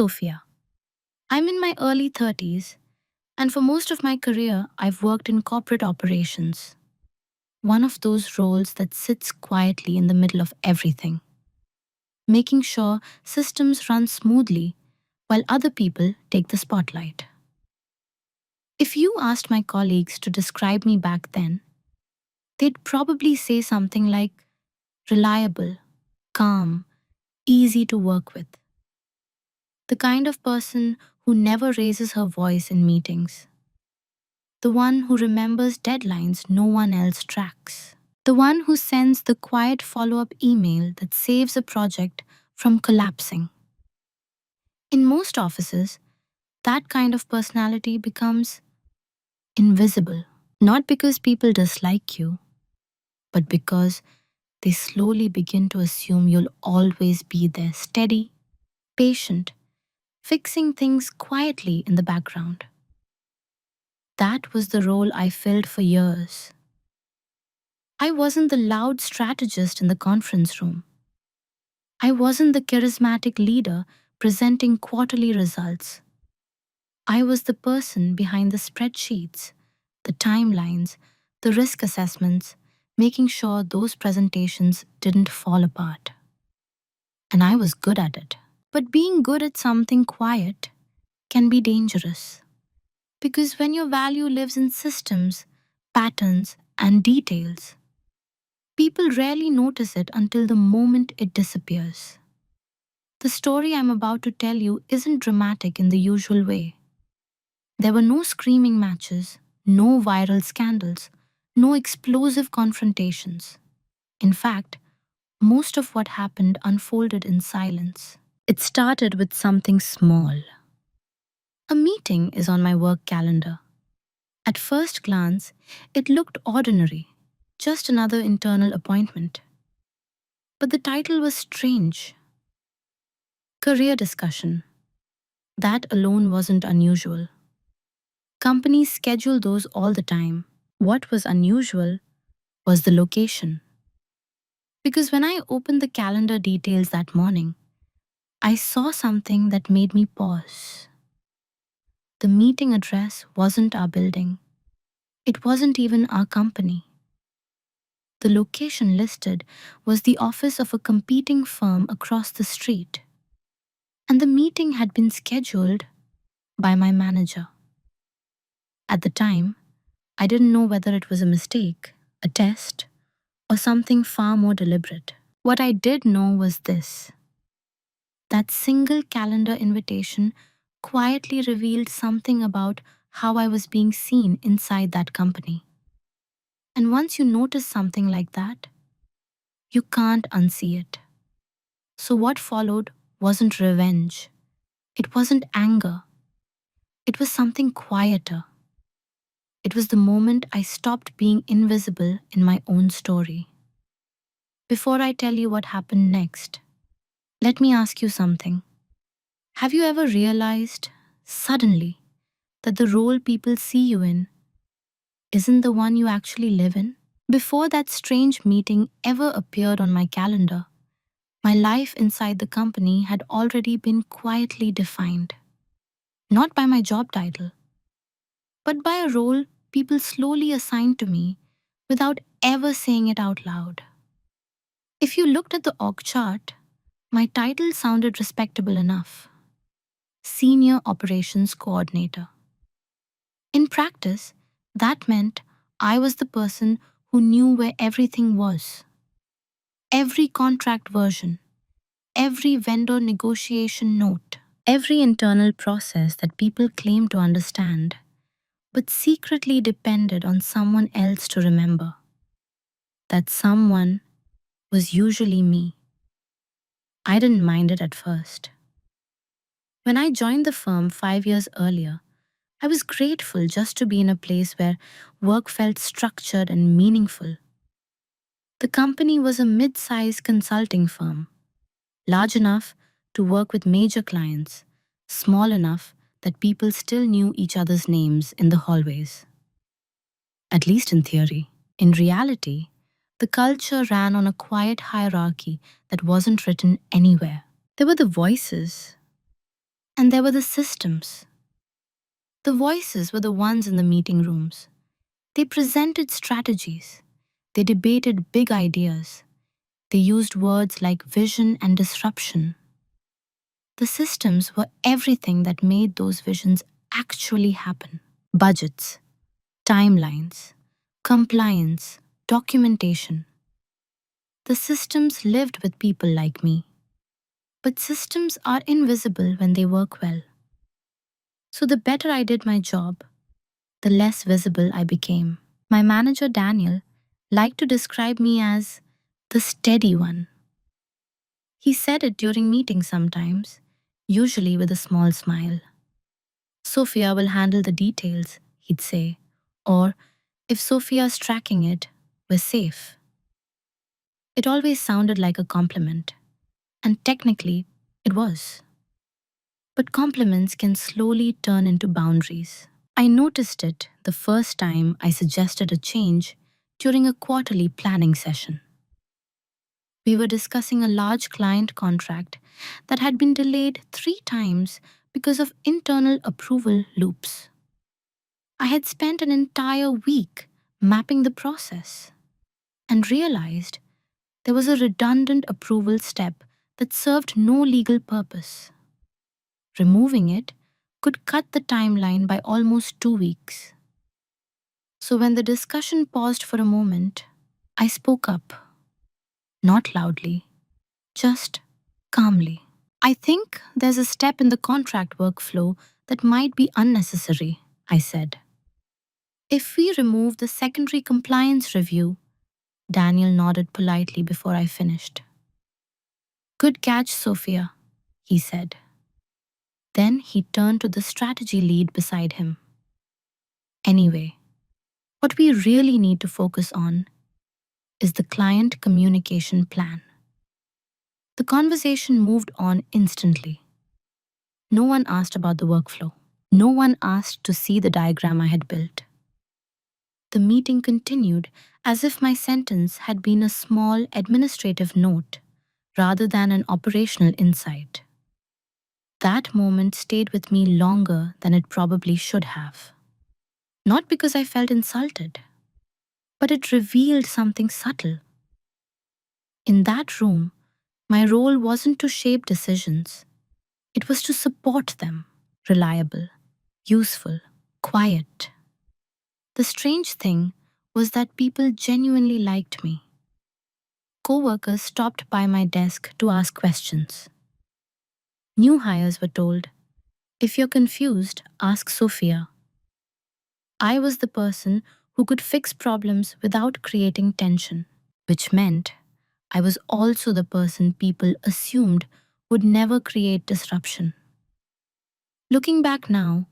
Sophia. I'm in my early 30s, and for most of my career, I've worked in corporate operations, one of those roles that sits quietly in the middle of everything, making sure systems run smoothly while other people take the spotlight. If you asked my colleagues to describe me back then, they'd probably say something like reliable, calm, easy to work with, the kind of person who never raises her voice in meetings, the one who remembers deadlines no one else tracks, the one who sends the quiet follow up email that saves a project from collapsing. In most offices, that kind of personality becomes invisible, not because people dislike you, but because they slowly begin to assume you'll always be there, steady, patient, fixing things quietly in the background. That was the role I filled for years. I wasn't the loud strategist in the conference room. I wasn't the charismatic leader presenting quarterly results. I was the person behind the spreadsheets, the timelines, the risk assessments, making sure those presentations didn't fall apart. And I was good at it. But being good at something quiet can be dangerous. Because when your value lives in systems, patterns, and details, people rarely notice it until the moment it disappears. The story I'm about to tell you isn't dramatic in the usual way. There were no screaming matches, no viral scandals, no explosive confrontations. In fact, most of what happened unfolded in silence. It started with something small. A meeting is on my work calendar. At first glance, it looked ordinary, just another internal appointment. But the title was strange. Career discussion. That alone wasn't unusual. Companies schedule those all the time. What was unusual was the location. Because when I opened the calendar details that morning, I saw something that made me pause. The meeting address wasn't our building. It wasn't even our company. The location listed was the office of a competing firm across the street. And the meeting had been scheduled by my manager. At the time, I didn't know whether it was a mistake, a test, or something far more deliberate. What I did know was this: that single calendar invitation quietly revealed something about how I was being seen inside that company. And once you notice something like that, you can't unsee it. So what followed wasn't revenge. It wasn't anger. It was something quieter. It was the moment I stopped being invisible in my own story. Before I tell you what happened next, let me ask you something. Have you ever realized, suddenly, that the role people see you in isn't the one you actually live in? Before that strange meeting ever appeared on my calendar, my life inside the company had already been quietly defined. Not by my job title, but by a role people slowly assigned to me without ever saying it out loud. If you looked at the org chart, my title sounded respectable enough: Senior Operations Coordinator. In practice, that meant I was the person who knew where everything was. Every contract version, every vendor negotiation note, every internal process that people claim to understand, but secretly depended on someone else to remember. That someone was usually me. I didn't mind it at first. When I joined the firm 5 years earlier, I was grateful just to be in a place where work felt structured and meaningful. The company was a mid-sized consulting firm, large enough to work with major clients, small enough that people still knew each other's names in the hallways. At least in theory. In reality, the culture ran on a quiet hierarchy that wasn't written anywhere. There were the voices, And there were the systems. The voices were the ones in the meeting rooms. They presented strategies. They debated big ideas. They used words like vision and disruption. The systems were everything that made those visions actually happen. Budgets, timelines, compliance, documentation. The systems lived with people like me. But systems are invisible when they work well. So the better I did my job, the less visible I became. My manager, Daniel, liked to describe me as the steady one. He said it during meetings sometimes, usually with a small smile. Sophia will handle the details, he'd say. Or, if Sophia's tracking it, we're safe. It always sounded like a compliment. And technically, it was. But compliments can slowly turn into boundaries. I noticed it the first time I suggested a change during a quarterly planning session. We were discussing a large client contract that had been delayed 3 times because of internal approval loops. I had spent an entire week mapping the process and realized there was a redundant approval step that served no legal purpose. Removing it could cut the timeline by almost 2 weeks. So when the discussion paused for a moment, I spoke up, not loudly, just calmly. I think there's a step in the contract workflow that might be unnecessary, I said. If we remove the secondary compliance review, Daniel nodded politely before I finished. Good catch, Sophia, he said. Then he turned to the strategy lead beside him. Anyway, what we really need to focus on is the client communication plan. The conversation moved on instantly. No one asked about the workflow. No one asked to see the diagram I had built. The meeting continued as if my sentence had been a small administrative note rather than an operational insight. That moment stayed with me longer than it probably should have. Not because I felt insulted, but it revealed something subtle. In that room, my role wasn't to shape decisions, it was to support them, reliable, useful, quiet. The strange thing was that people genuinely liked me. Coworkers stopped by my desk to ask questions. New hires were told, if you're confused, ask Sophia. I was the person who could fix problems without creating tension, which meant I was also the person people assumed would never create disruption. Looking back now,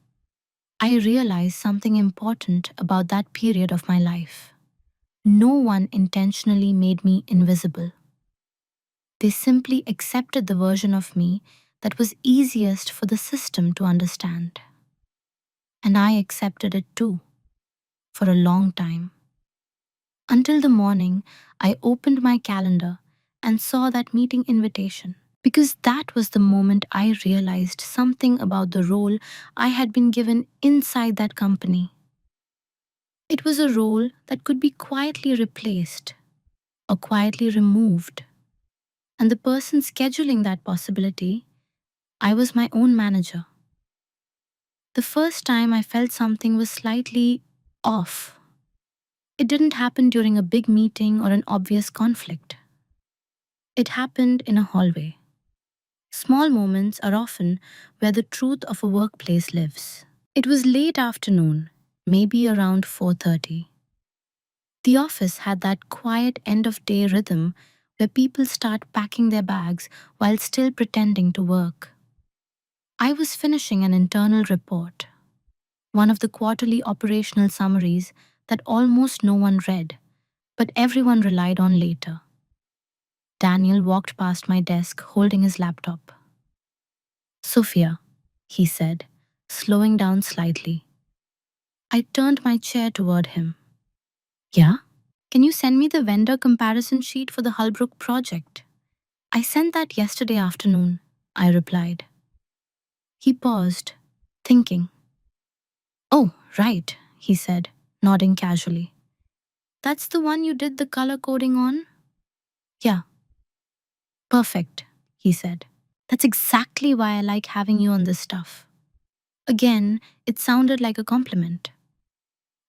I realize something important about that period of my life. No one intentionally made me invisible. They simply accepted the version of me that was easiest for the system to understand. And I accepted it too, for a long time. Until the morning, I opened my calendar and saw that meeting invitation, because that was the moment I realized something about the role I had been given inside that company. It was a role that could be quietly replaced or quietly removed. And the person scheduling that possibility, I was my own manager. The first time I felt something was slightly off. It didn't happen during a big meeting or an obvious conflict. It happened in a hallway. Small moments are often where the truth of a workplace lives. It was late afternoon, maybe around 4:30. The office had that quiet end-of-day rhythm where people start packing their bags while still pretending to work. I was finishing an internal report, one of the quarterly operational summaries that almost no one read, but everyone relied on later. Daniel walked past my desk holding his laptop. Sophia, he said, slowing down slightly. I turned my chair toward him. Yeah? Can you send me the vendor comparison sheet for the Hullbrook project? I sent that yesterday afternoon, I replied. He paused, thinking. Oh, right, he said, nodding casually. That's the one you did the color coding on? Yeah, perfect, he said. That's exactly why I like having you on this stuff. Again, it sounded like a compliment.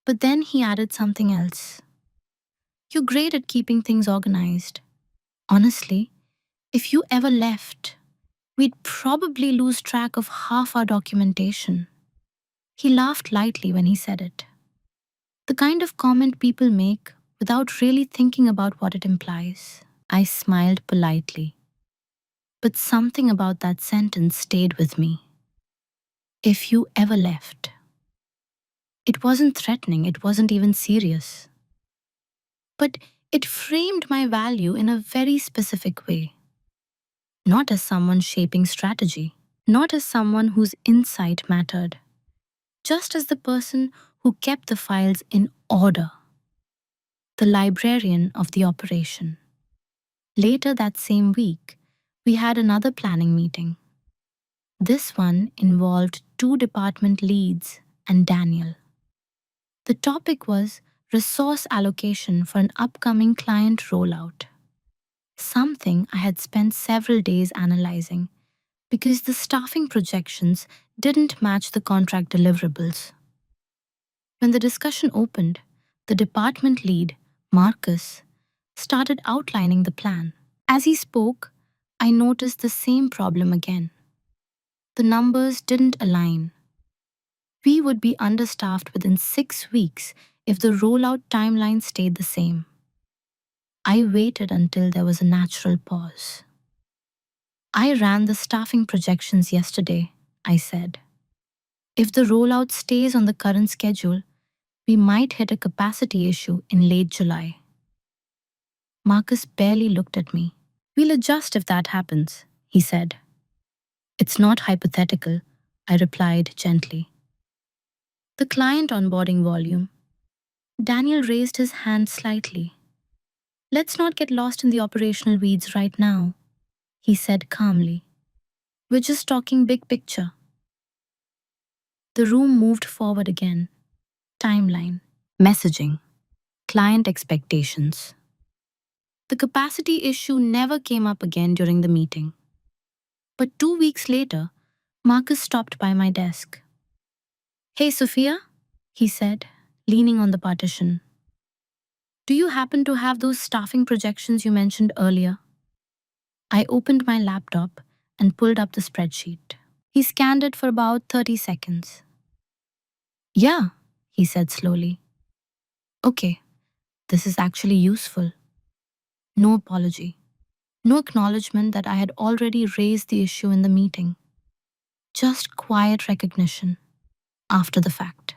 But then he added something else. You're great at keeping things organized. Honestly, if you ever left, we'd probably lose track of half our documentation. He laughed lightly when he said it. The kind of comment people make without really thinking about what it implies. I smiled politely. But something about that sentence stayed with me. If you ever left. It wasn't threatening, it wasn't even serious. But it framed my value in a very specific way. Not as someone shaping strategy, not as someone whose insight mattered, just as the person who kept the files in order, the librarian of the operation. Later that same week, we had another planning meeting. This one involved two department leads and Daniel. The topic was resource allocation for an upcoming client rollout, something I had spent several days analyzing because the staffing projections didn't match the contract deliverables. When the discussion opened, the department lead, Marcus, started outlining the plan. As he spoke, I noticed the same problem again. The numbers didn't align. We would be understaffed within 6 weeks if the rollout timeline stayed the same. I waited until there was a natural pause. I ran the staffing projections yesterday, I said. If the rollout stays on the current schedule, we might hit a capacity issue in late July. Marcus barely looked at me. We'll adjust if that happens, he said. It's not hypothetical, I replied gently. The client onboarding volume. Daniel raised his hand slightly. Let's not get lost in the operational weeds right now, he said calmly. We're just talking big picture. The room moved forward again. Timeline, messaging, client expectations. The capacity issue never came up again during the meeting. But 2 weeks later, Marcus stopped by my desk. Hey, Sophia, he said, leaning on the partition. Do you happen to have those staffing projections you mentioned earlier? I opened my laptop and pulled up the spreadsheet. He scanned it for about 30 seconds. Yeah, he said slowly. Okay, this is actually useful. No apology. No acknowledgement that I had already raised the issue in the meeting. Just quiet recognition after the fact.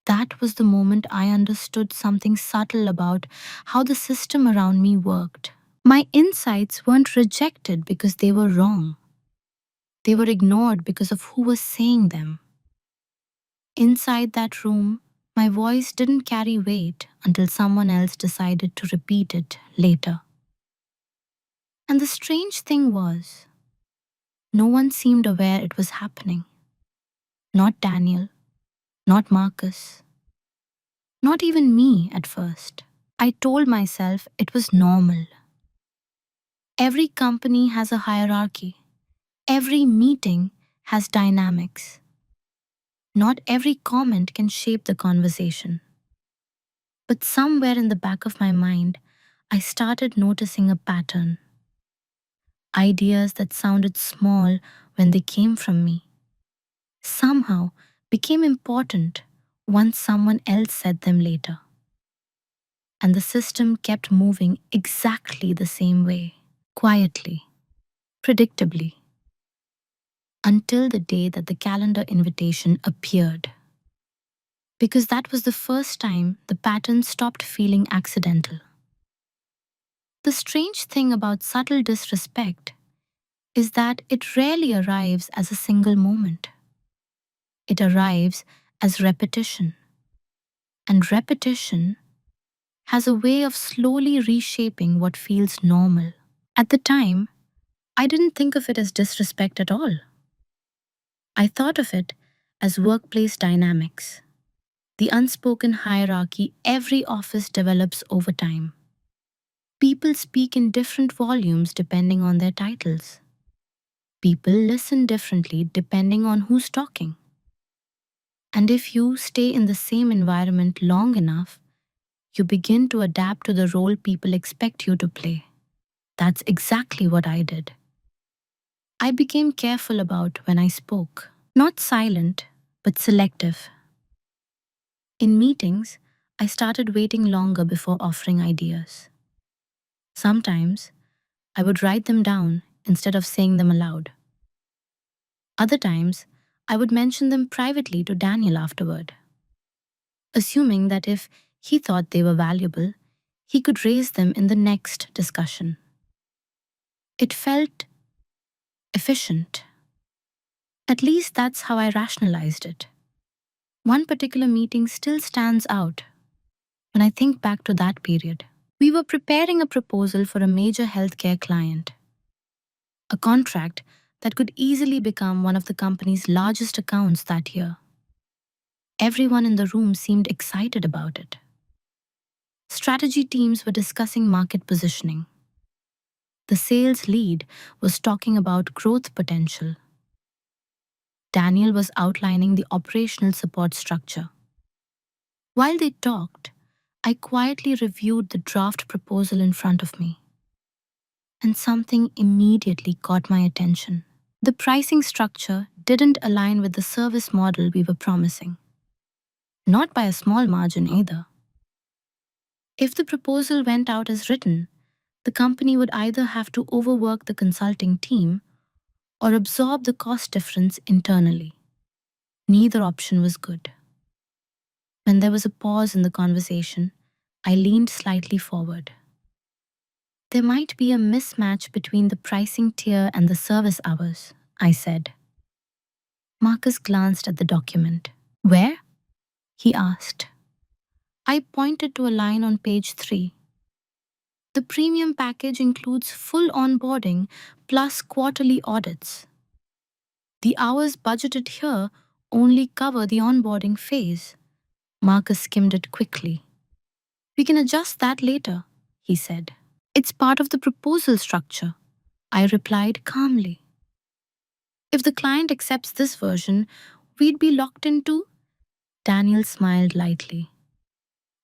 That was the moment I understood something subtle about how the system around me worked. My insights weren't rejected because they were wrong. They were ignored because of who was saying them. Inside that room, my voice didn't carry weight until someone else decided to repeat it later. And the strange thing was, no one seemed aware it was happening. Not Daniel, not Marcus, not even me at first. I told myself it was normal. Every company has a hierarchy. Every meeting has dynamics. Not every comment can shape the conversation. But somewhere in the back of my mind, I started noticing a pattern. Ideas that sounded small when they came from me somehow became important once someone else said them later. And the system kept moving exactly the same way, quietly, predictably, until the day that the calendar invitation appeared. Because that was the first time the pattern stopped feeling accidental. The strange thing about subtle disrespect is that it rarely arrives as a single moment. It arrives as repetition. And repetition has a way of slowly reshaping what feels normal. At the time, I didn't think of it as disrespect at all. I thought of it as workplace dynamics, the unspoken hierarchy every office develops over time. People speak in different volumes depending on their titles. People listen differently depending on who's talking. And if you stay in the same environment long enough, you begin to adapt to the role people expect you to play. That's exactly what I did. I became careful about when I spoke. Not silent, but selective. In meetings, I started waiting longer before offering ideas. Sometimes, I would write them down instead of saying them aloud. Other times, I would mention them privately to Daniel afterward, assuming that if he thought they were valuable, he could raise them in the next discussion. It felt efficient. At least that's how I rationalized it. One particular meeting still stands out when I think back to that period. We were preparing a proposal for a major healthcare client, a contract that could easily become one of the company's largest accounts that year. Everyone in the room seemed excited about it. Strategy teams were discussing market positioning. The sales lead was talking about growth potential. Daniel was outlining the operational support structure. While they talked, I quietly reviewed the draft proposal in front of me, and something immediately caught my attention. The pricing structure didn't align with the service model we were promising. Not by a small margin either. If the proposal went out as written, the company would either have to overwork the consulting team or absorb the cost difference internally. Neither option was good. When there was a pause in the conversation, I leaned slightly forward. There might be a mismatch between the pricing tier and the service hours, I said. Marcus glanced at the document. Where? He asked. I pointed to a line on page 3. The premium package includes full onboarding plus quarterly audits. The hours budgeted here only cover the onboarding phase. Marcus skimmed it quickly. We can adjust that later, he said. It's part of the proposal structure, I replied calmly. If the client accepts this version, we'd be locked into. Daniel smiled lightly.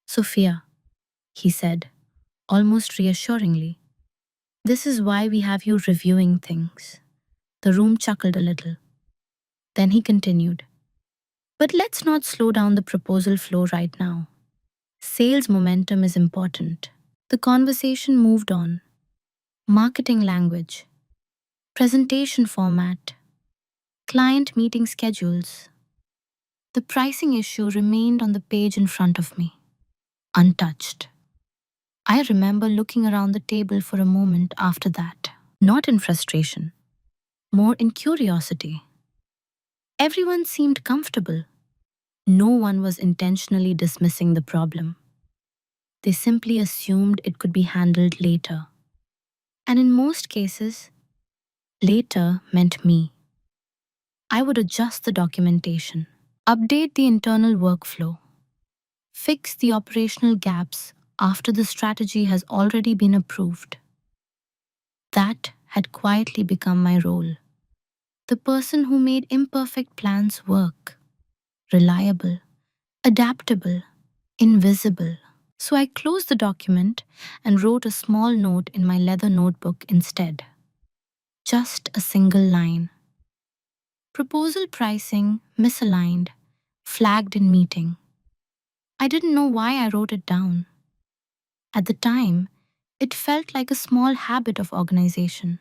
Sophia, he said, almost reassuringly, this is why we have you reviewing things. The room chuckled a little. Then he continued. But let's not slow down the proposal flow right now. Sales momentum is important. The conversation moved on. Marketing language, presentation format, client meeting schedules. The pricing issue remained on the page in front of me, untouched. I remember looking around the table for a moment after that, not in frustration, more in curiosity. Everyone seemed comfortable. No one was intentionally dismissing the problem. They simply assumed it could be handled later. And in most cases, later meant me. I would adjust the documentation, update the internal workflow, fix the operational gaps after the strategy has already been approved. That had quietly become my role. The person who made imperfect plans work, reliable, adaptable, invisible. So I closed the document and wrote a small note in my leather notebook instead. Just a single line. Proposal pricing misaligned, flagged in meeting. I didn't know why I wrote it down. At the time, it felt like a small habit of organization.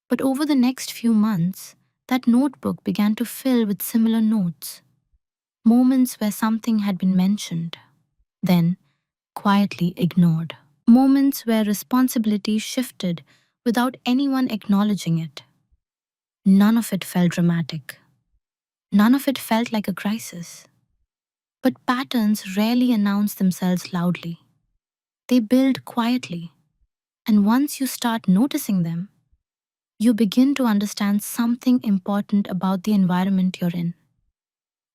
But over the next few months, that notebook began to fill with similar notes. Moments where something had been mentioned, then quietly ignored. Moments where responsibility shifted without anyone acknowledging it. None of it felt dramatic. None of it felt like a crisis. But patterns rarely announce themselves loudly. They build quietly. And once you start noticing them, you begin to understand something important about the environment you're in.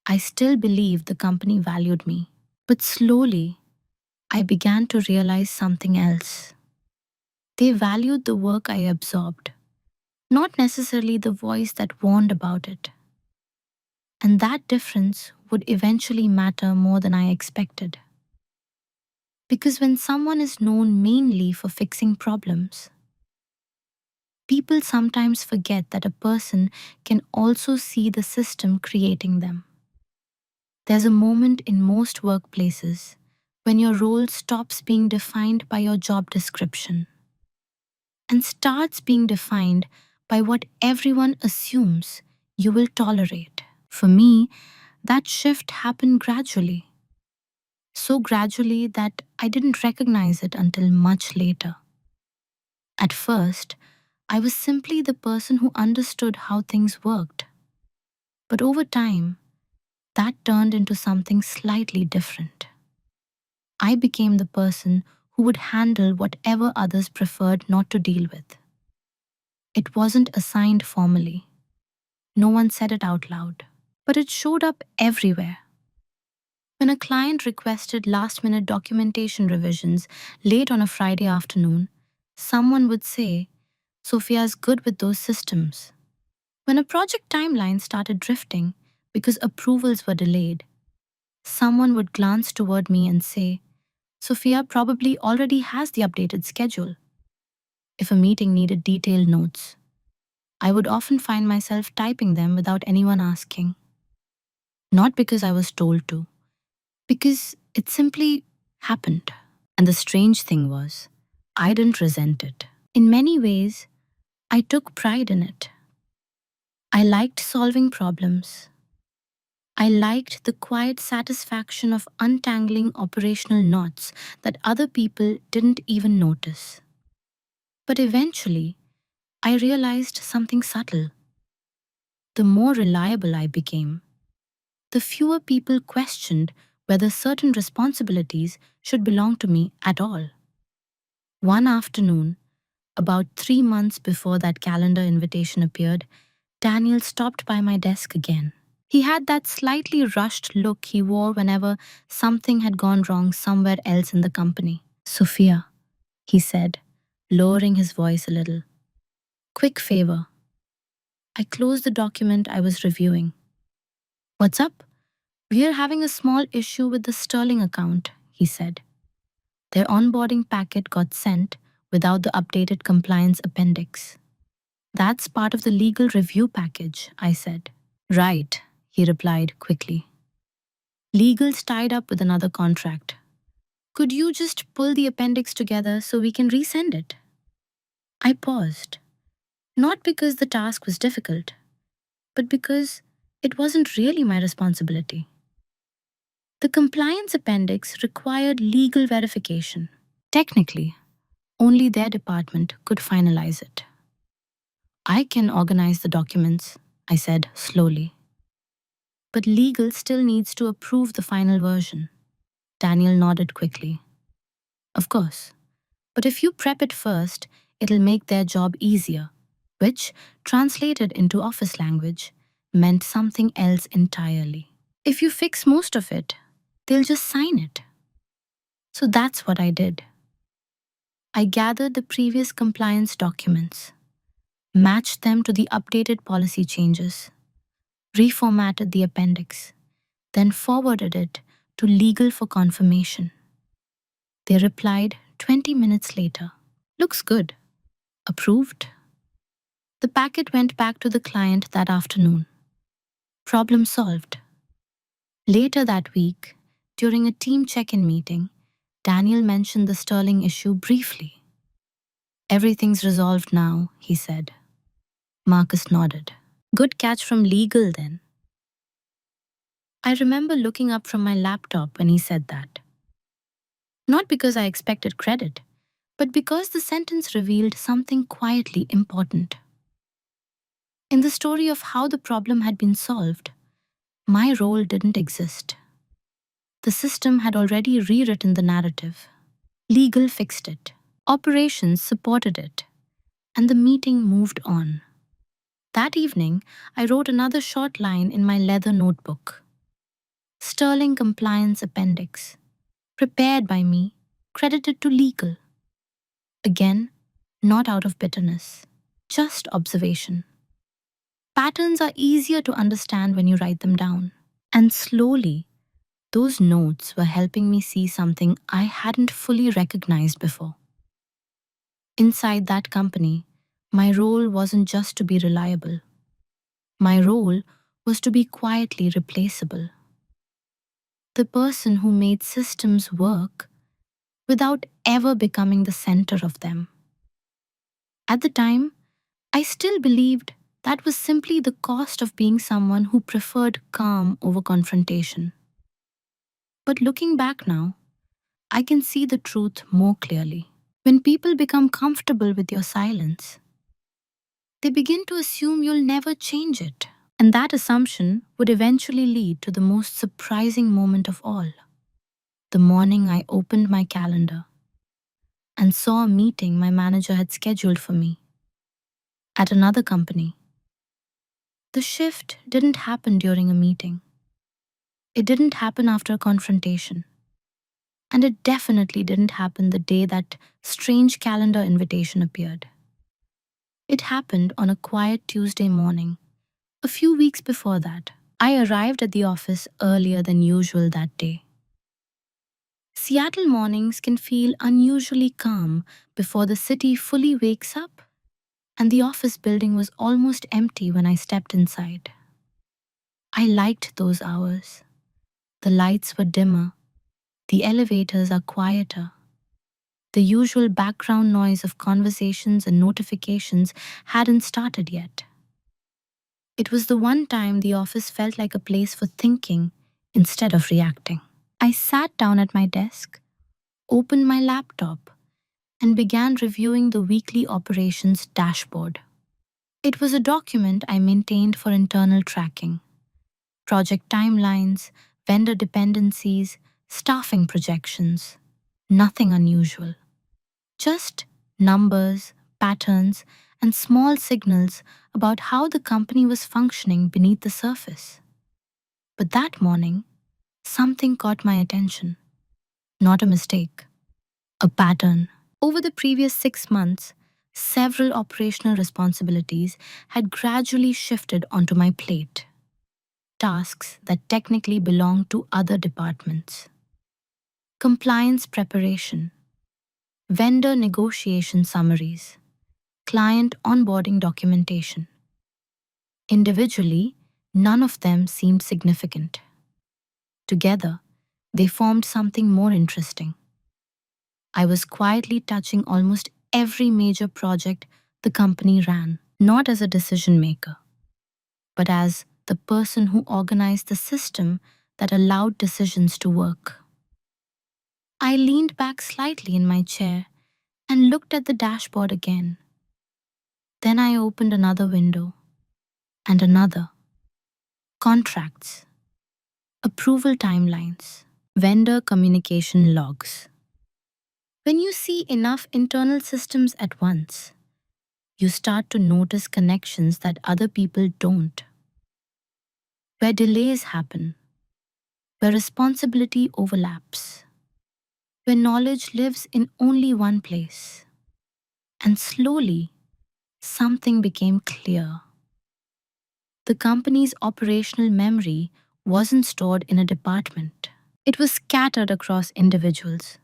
I still believed the company valued me, but slowly I began to realize something else. They valued the work I absorbed, not necessarily the voice that warned about it. And that difference would eventually matter more than I expected. Because when someone is known mainly for fixing problems, people sometimes forget that a person can also see the system creating them. There's a moment in most workplaces when your role stops being defined by your job description and starts being defined by what everyone assumes you will tolerate. For me, that shift happened gradually, so gradually that I didn't recognize it until much later. At first, I was simply the person who understood how things worked. But over time, that turned into something slightly different. I became the person who would handle whatever others preferred not to deal with. It wasn't assigned formally. No one said it out loud. But it showed up everywhere. When a client requested last minute documentation revisions late on a Friday afternoon, someone would say, Sophia's good with those systems. When a project timeline started drifting because approvals were delayed, someone would glance toward me and say, Sophia probably already has the updated schedule. If a meeting needed detailed notes, I would often find myself typing them without anyone asking. Not because I was told to, because it simply happened. And the strange thing was, I didn't resent it. In many ways, I took pride in it. I liked solving problems. I liked the quiet satisfaction of untangling operational knots that other people didn't even notice. But eventually, I realized something subtle. The more reliable I became, the fewer people questioned whether certain responsibilities should belong to me at all. One afternoon, about 3 months before that calendar invitation appeared, Daniel stopped by my desk again. He had that slightly rushed look he wore whenever something had gone wrong somewhere else in the company. Sophia, he said, lowering his voice a little. Quick favor. I closed the document I was reviewing. What's up? We're having a small issue with the Sterling account, he said. Their onboarding packet got sent without the updated compliance appendix. That's part of the legal review package, I said. Right, he replied quickly. Legal's tied up with another contract. Could you just pull the appendix together so we can resend it? I paused, not because the task was difficult, but because it wasn't really my responsibility. The compliance appendix required legal verification. Technically, only their department could finalize it. I can organize the documents, I said slowly. But legal still needs to approve the final version. Daniel nodded quickly. Of course. But if you prep it first, it'll make their job easier, which, translated into office language, meant something else entirely. If you fix most of it, they'll just sign it. So that's what I did. I gathered the previous compliance documents, matched them to the updated policy changes, reformatted the appendix, then forwarded it to legal for confirmation. They replied 20 minutes later. Looks good. Approved. The packet went back to the client that afternoon. Problem solved. Later that week, during a team check-in meeting, Daniel mentioned the Sterling issue briefly. Everything's resolved now, he said. Marcus nodded. Good catch from legal then. I remember looking up from my laptop when he said that. Not because I expected credit, but because the sentence revealed something quietly important. In the story of how the problem had been solved, my role didn't exist. The system had already rewritten the narrative. Legal fixed it. Operations supported it. and the meeting moved on. That evening, I wrote another short line in my leather notebook. Sterling Compliance Appendix. Prepared by me, credited to legal. Again, not out of bitterness, just observation. Patterns are easier to understand when you write them down. And slowly, those notes were helping me see something I hadn't fully recognized before. Inside that company, my role wasn't just to be reliable. My role was to be quietly replaceable. The person who made systems work without ever becoming the center of them. At the time, I still believed that was simply the cost of being someone who preferred calm over confrontation. But looking back now, I can see the truth more clearly. When people become comfortable with your silence, they begin to assume you'll never change it. And that assumption would eventually lead to the most surprising moment of all. The morning I opened my calendar and saw a meeting my manager had scheduled for me at another company. The shift didn't happen during a meeting. It didn't happen after a confrontation. And it definitely didn't happen the day that strange calendar invitation appeared. It happened on a quiet Tuesday morning, a few weeks before that. I arrived at the office earlier than usual that day. Seattle mornings can feel unusually calm before the city fully wakes up, and the office building was almost empty when I stepped inside. I liked those hours. The lights were dimmer, the elevators are quieter. The usual background noise of conversations and notifications hadn't started yet. It was the one time the office felt like a place for thinking instead of reacting. I sat down at my desk, opened my laptop, and began reviewing the weekly operations dashboard. It was a document I maintained for internal tracking: project timelines, vendor dependencies, staffing projections. Nothing unusual. Just numbers, patterns, and small signals about how the company was functioning beneath the surface. But that morning, something caught my attention. Not a mistake, a pattern. Over the previous 6 months, several operational responsibilities had gradually shifted onto my plate. Tasks that technically belonged to other departments. Compliance preparation, vendor negotiation summaries, client onboarding documentation. Individually, none of them seemed significant. Together, they formed something more interesting. I was quietly touching almost every major project the company ran, not as a decision maker, but as the person who organized the system that allowed decisions to work. I leaned back slightly in my chair and looked at the dashboard again. Then I opened another window and another. Contracts, approval timelines, vendor communication logs. When you see enough internal systems at once, you start to notice connections that other people don't. Where delays happen, where responsibility overlaps, where knowledge lives in only one place. And slowly, something became clear. The company's operational memory wasn't stored in a department. It was scattered across individuals.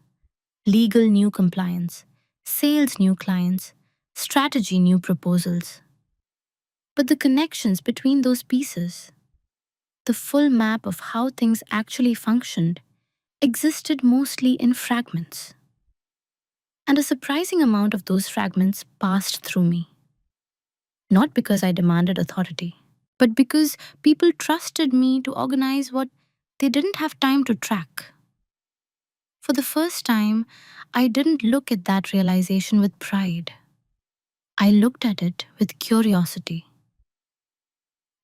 Legal new compliance, sales new clients, strategy new proposals. But the connections between those pieces, the full map of how things actually functioned, existed mostly in fragments. And a surprising amount of those fragments passed through me. Not because I demanded authority, but because people trusted me to organize what they didn't have time to track. For the first time, I didn't look at that realization with pride. I looked at it with curiosity.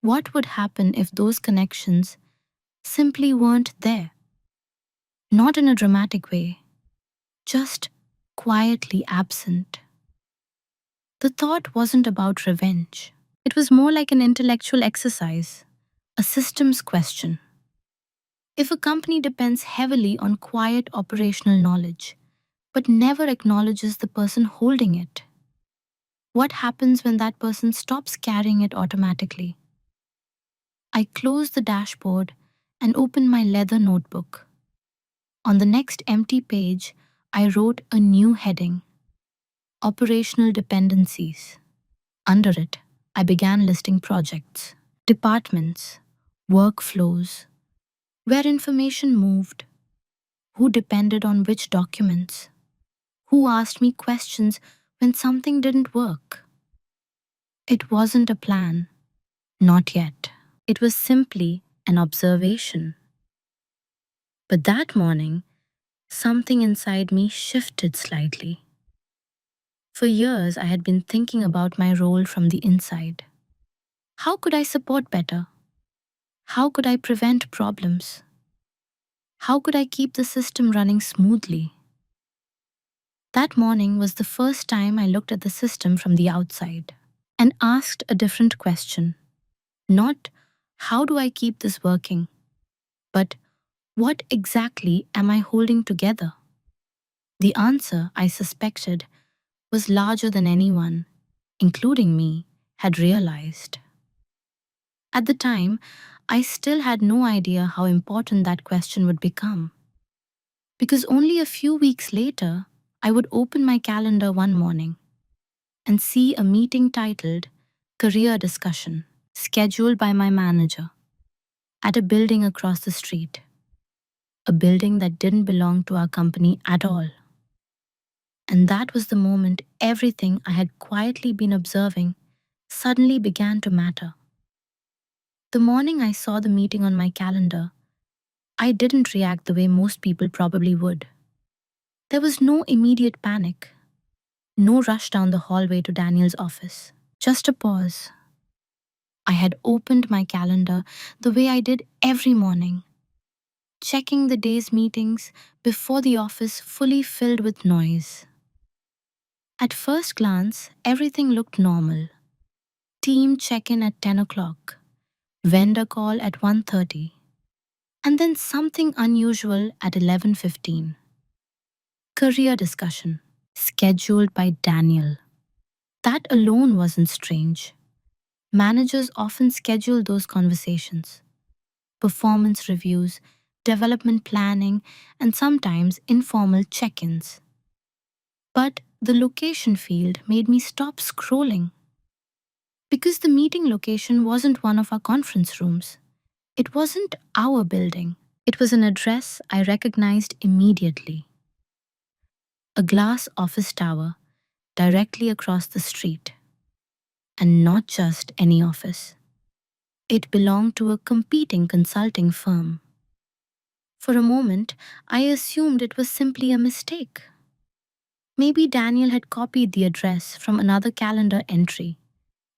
What would happen if those connections simply weren't there? Not in a dramatic way, just quietly absent. The thought wasn't about revenge. It was more like an intellectual exercise, a systems question. If a company depends heavily on quiet operational knowledge, but never acknowledges the person holding it, what happens when that person stops carrying it automatically? I closed the dashboard and opened my leather notebook. On the next empty page, I wrote a new heading: Operational Dependencies. Under it, I began listing projects, departments, workflows, where information moved, who depended on which documents, who asked me questions when something didn't work. It wasn't a plan, not yet. It was simply an observation. But that morning, something inside me shifted slightly. For years, I had been thinking about my role from the inside. How could I support better? How could I prevent problems? How could I keep the system running smoothly? That morning was the first time I looked at the system from the outside and asked a different question. Not, how do I keep this working? But, what exactly am I holding together? The answer, I suspected, was larger than anyone, including me, had realized. At the time, I still had no idea how important that question would become. Because only a few weeks later, I would open my calendar one morning and see a meeting titled Career Discussion, scheduled by my manager, at a building across the street, a building that didn't belong to our company at all. And that was the moment everything I had quietly been observing suddenly began to matter. The morning I saw the meeting on my calendar, I didn't react the way most people probably would. There was no immediate panic, no rush down the hallway to Daniel's office, just a pause. I had opened my calendar the way I did every morning, checking the day's meetings before the office fully filled with noise. At first glance, everything looked normal. Team check-in at 10 o'clock, vendor call at 1:30, and then something unusual at 11:15. Career discussion, scheduled by Daniel. That alone wasn't strange. Managers often schedule those conversations. Performance reviews, development planning, and sometimes informal check-ins. But the location field made me stop scrolling. Because the meeting location wasn't one of our conference rooms. It wasn't our building. It was an address I recognized immediately. A glass office tower directly across the street. And not just any office. It belonged to a competing consulting firm. For a moment, I assumed it was simply a mistake. Maybe Daniel had copied the address from another calendar entry.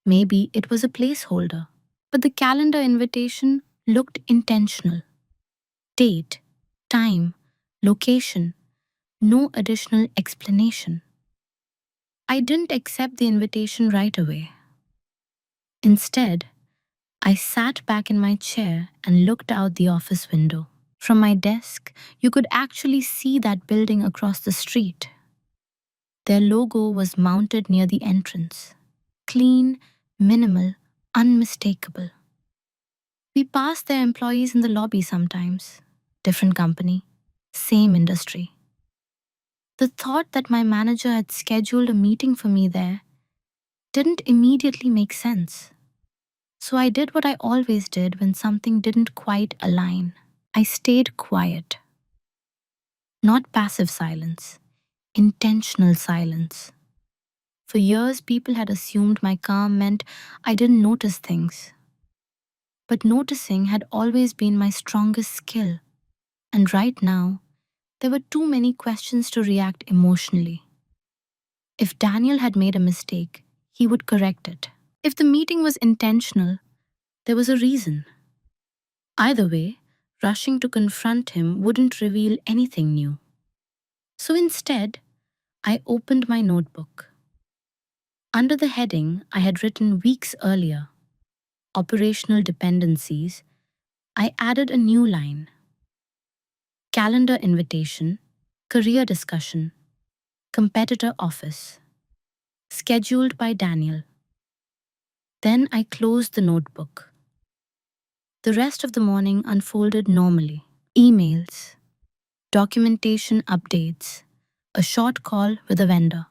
Maybe it was a placeholder. But the calendar invitation looked intentional. Date, time, location, no additional explanation. I didn't accept the invitation right away. Instead, I sat back in my chair and looked out the office window. From my desk, you could actually see that building across the street. Their logo was mounted near the entrance. Clean, minimal, unmistakable. We passed their employees in the lobby sometimes. Different company, same industry. The thought that my manager had scheduled a meeting for me there didn't immediately make sense. So I did what I always did when something didn't quite align. I stayed quiet. Not passive silence, intentional silence. For years, people had assumed my calm meant I didn't notice things. But noticing had always been my strongest skill. And right now, there were too many questions to react emotionally. If Daniel had made a mistake, he would correct it. If the meeting was intentional, there was a reason. Either way, rushing to confront him wouldn't reveal anything new. So instead, I opened my notebook. Under the heading I had written weeks earlier, Operational Dependencies, I added a new line: Calendar Invitation, Career Discussion, Competitor Office, scheduled by Daniel. Then I closed the notebook. The rest of the morning unfolded normally. Emails, documentation updates, a short call with a vendor.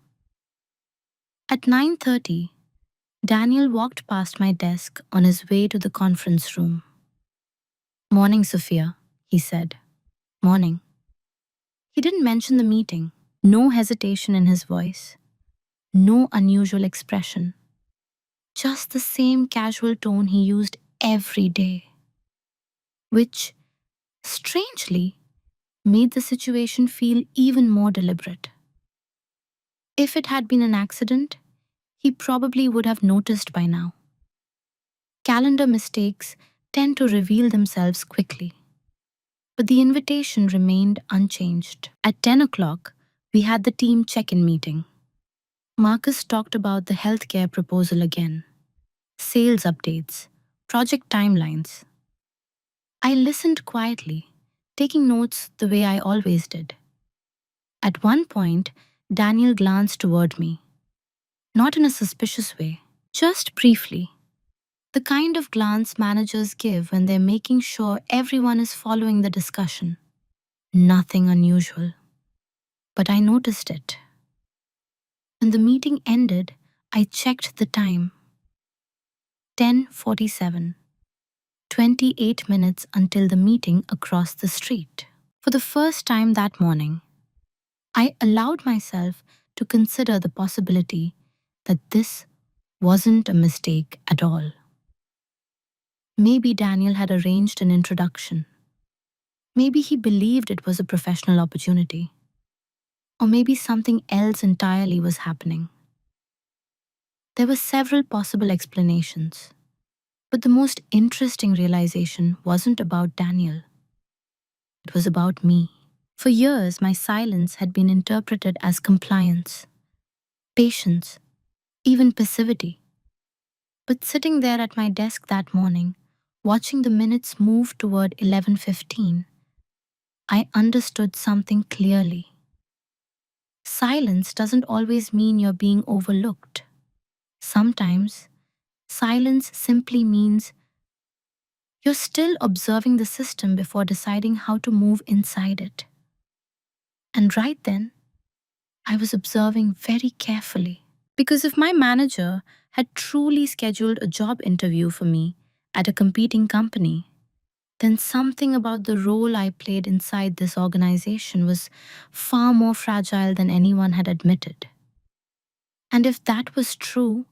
At 9:30, Daniel walked past my desk on his way to the conference room. "Morning, Sophia," he said. "Morning." He didn't mention the meeting. No hesitation in his voice. No unusual expression. Just the same casual tone he used every day. Which, strangely, made the situation feel even more deliberate. If it had been an accident, he probably would have noticed by now. Calendar mistakes tend to reveal themselves quickly. But the invitation remained unchanged. At 10 o'clock, we had the team check-in meeting. Marcus talked about the healthcare proposal again, sales updates, project timelines. I listened quietly, taking notes the way I always did. At one point, Daniel glanced toward me, not in a suspicious way, just briefly. The kind of glance managers give when they're making sure everyone is following the discussion. Nothing unusual. But I noticed it. When the meeting ended, I checked the time. 10:47. 28 minutes until the meeting across the street. For the first time that morning, I allowed myself to consider the possibility that this wasn't a mistake at all. Maybe Daniel had arranged an introduction. Maybe he believed it was a professional opportunity. Or maybe something else entirely was happening. There were several possible explanations. But the most interesting realization wasn't about Daniel. It was about me. For years, my silence had been interpreted as compliance, patience, even passivity. But sitting there at my desk that morning, watching the minutes move toward 11:15, I understood something clearly. Silence doesn't always mean you're being overlooked. Sometimes, silence simply means you're still observing the system before deciding how to move inside it. And right then, I was observing very carefully. Because if my manager had truly scheduled a job interview for me at a competing company, then something about the role I played inside this organization was far more fragile than anyone had admitted. And if that was true,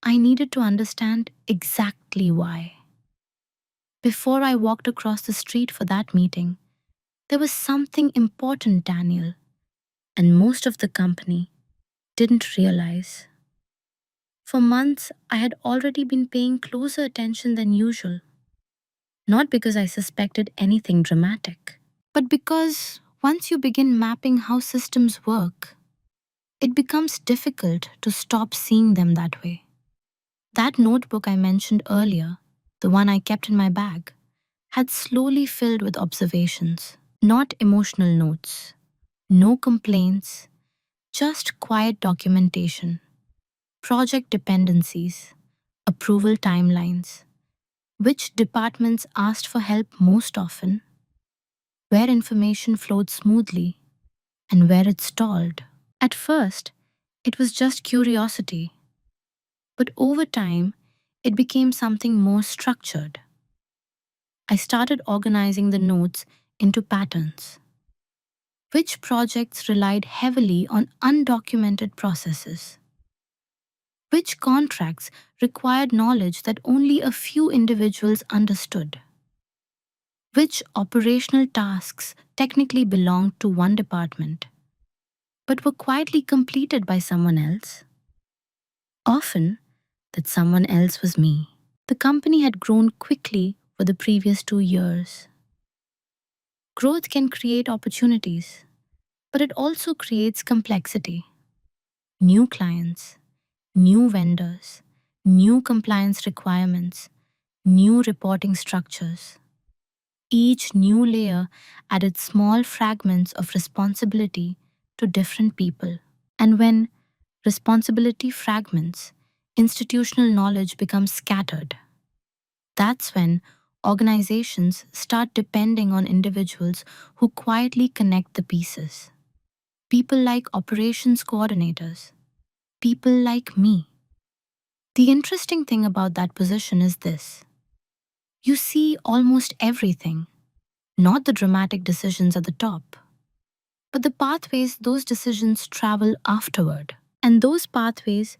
I needed to understand exactly why. Before I walked across the street for that meeting, there was something important, Daniel, and most of the company didn't realize. For months, I had already been paying closer attention than usual. Not because I suspected anything dramatic, but because once you begin mapping how systems work, it becomes difficult to stop seeing them that way. That notebook I mentioned earlier, the one I kept in my bag, had slowly filled with observations, not emotional notes, no complaints, just quiet documentation, project dependencies, approval timelines, which departments asked for help most often, where information flowed smoothly, and where it stalled. At first, it was just curiosity, but over time, it became something more structured. I started organizing the notes into patterns. Which projects relied heavily on undocumented processes? Which contracts required knowledge that only a few individuals understood? Which operational tasks technically belonged to one department, but were quietly completed by someone else? Often, that someone else was me. The company had grown quickly for the previous 2 years. Growth can create opportunities, but it also creates complexity. New clients, new vendors, new compliance requirements, new reporting structures. Each new layer added small fragments of responsibility to different people. And when responsibility fragments, institutional knowledge becomes scattered. That's when organizations start depending on individuals who quietly connect the pieces. People like operations coordinators, people like me. The interesting thing about that position is this: you see almost everything, not the dramatic decisions at the top, but the pathways those decisions travel afterward. And those pathways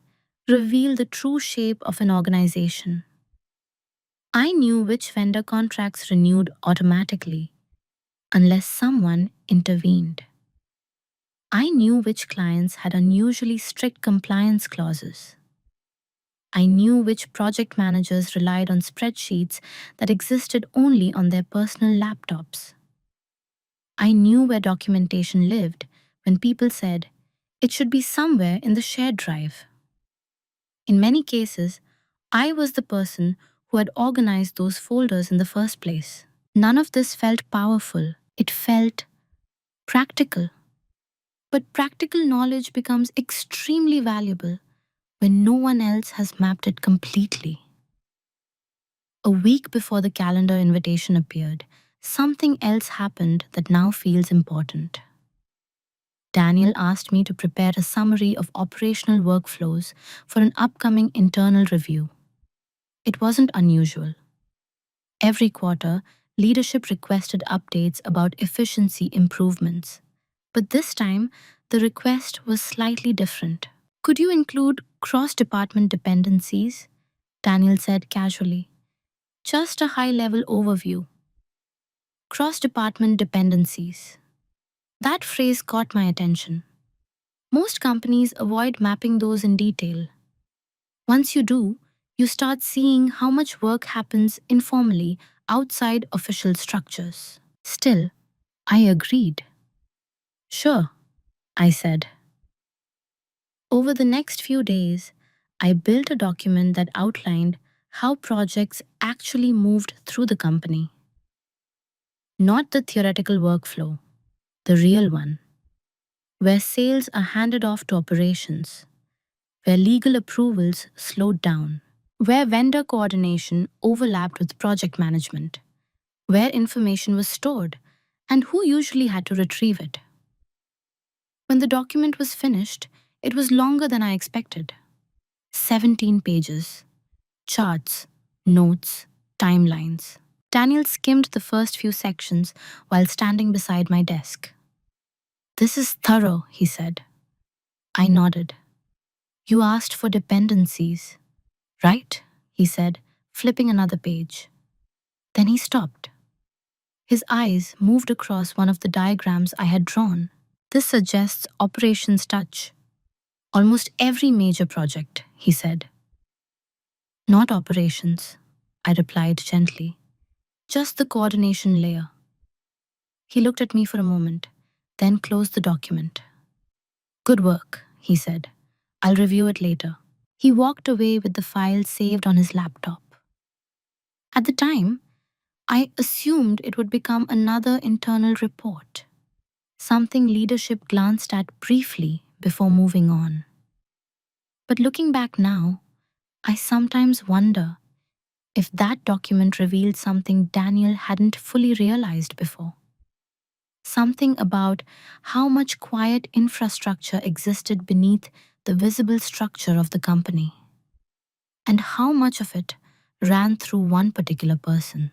reveal the true shape of an organization. I knew which vendor contracts renewed automatically unless someone intervened. I knew which clients had unusually strict compliance clauses. I knew which project managers relied on spreadsheets that existed only on their personal laptops. I knew where documentation lived when people said, it should be somewhere in the shared drive. In many cases, I was the person who had organized those folders in the first place. None of this felt powerful, it felt practical. But practical knowledge becomes extremely valuable when no one else has mapped it completely. A week before the calendar invitation appeared, something else happened that now feels important. Daniel asked me to prepare a summary of operational workflows for an upcoming internal review. It wasn't unusual. Every quarter, leadership requested updates about efficiency improvements. But this time, the request was slightly different. Could you include cross-department dependencies? Daniel said casually. Just a high-level overview. Cross-department dependencies. That phrase caught my attention. Most companies avoid mapping those in detail. Once you do, you start seeing how much work happens informally outside official structures. Still, I agreed. Sure, I said. Over the next few days, I built a document that outlined how projects actually moved through the company. Not the theoretical workflow, the real one, where sales are handed off to operations, where legal approvals slowed down, where vendor coordination overlapped with project management, where information was stored, and who usually had to retrieve it. When the document was finished, it was longer than I expected. 17 pages. Charts, notes, timelines. Daniel skimmed the first few sections while standing beside my desk. This is thorough, he said. I nodded. You asked for dependencies, right? He said, flipping another page. Then he stopped. His eyes moved across one of the diagrams I had drawn. This suggests operations touch almost every major project, he said. Not operations, I replied gently. Just the coordination layer. He looked at me for a moment, then closed the document. Good work, he said. I'll review it later. He walked away with the file saved on his laptop. At the time, I assumed it would become another internal report, something leadership glanced at briefly before moving on. But looking back now, I sometimes wonder if that document revealed something Daniel hadn't fully realized before. Something about how much quiet infrastructure existed beneath the visible structure of the company, and how much of it ran through one particular person,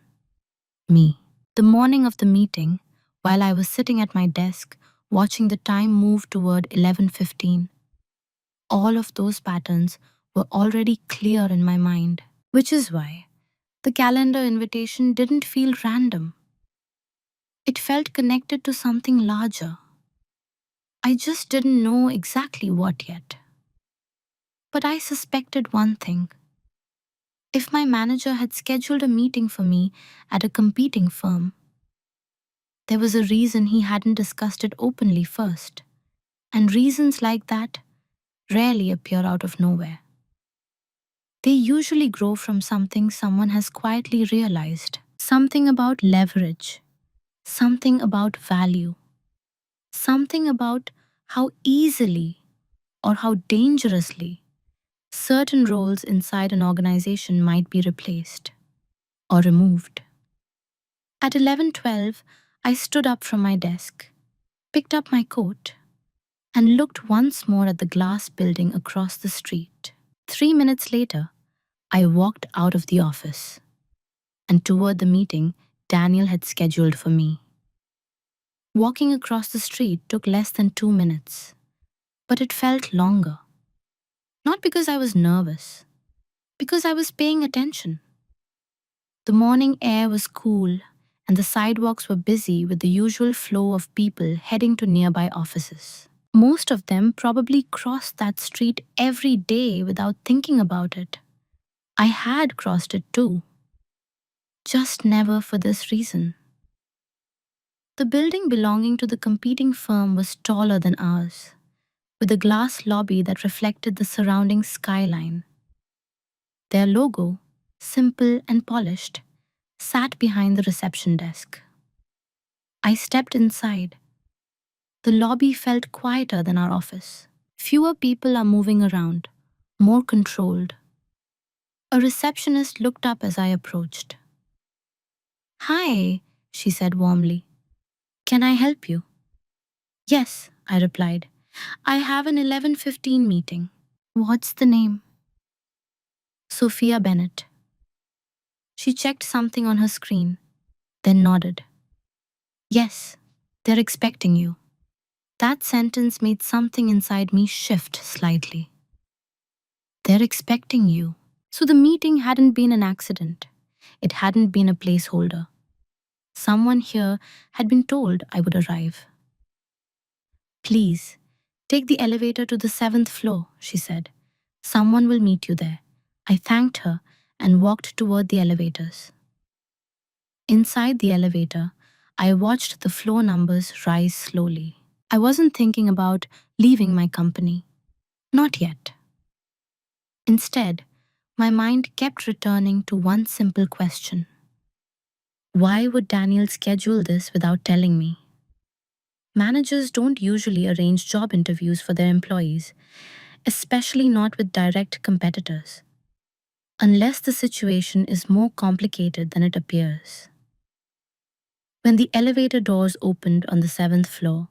me. The morning of the meeting, while I was sitting at my desk watching the time move toward 11:15, all of those patterns were already clear in my mind, which is why the calendar invitation didn't feel random. It felt connected to something larger. I just didn't know exactly what yet. But I suspected one thing. If my manager had scheduled a meeting for me at a competing firm, there was a reason he hadn't discussed it openly first. And reasons like that rarely appear out of nowhere. They usually grow from something someone has quietly realized, something about leverage, something about value, something about how easily or how dangerously certain roles inside an organization might be replaced or removed. At 11:12, I stood up from my desk, picked up my coat, and looked once more at the glass building across the street. 3 minutes later, I walked out of the office and toward the meeting Daniel had scheduled for me. Walking across the street took less than 2 minutes, but it felt longer. Not because I was nervous, because I was paying attention. The morning air was cool, and the sidewalks were busy with the usual flow of people heading to nearby offices. Most of them probably crossed that street every day without thinking about it. I had crossed it too, just never for this reason. The building belonging to the competing firm was taller than ours, with a glass lobby that reflected the surrounding skyline. Their logo, simple and polished, sat behind the reception desk. I stepped inside. The lobby felt quieter than our office. Fewer people are moving around, more controlled. A receptionist looked up as I approached. "Hi," she said warmly. "Can I help you?" "Yes," I replied. "I have an 11:15 meeting." "What's the name?" "Sophia Bennett." She checked something on her screen, then nodded. "Yes, they're expecting you." That sentence made something inside me shift slightly. They're expecting you. So the meeting hadn't been an accident. It hadn't been a placeholder. Someone here had been told I would arrive. "Please, take the elevator to the 7th floor," she said. "Someone will meet you there." I thanked her and walked toward the elevators. Inside the elevator, I watched the floor numbers rise slowly. I wasn't thinking about leaving my company. Not yet. Instead, my mind kept returning to one simple question. Why would Daniel schedule this without telling me? Managers don't usually arrange job interviews for their employees, especially not with direct competitors, unless the situation is more complicated than it appears. When the elevator doors opened on the 7th floor,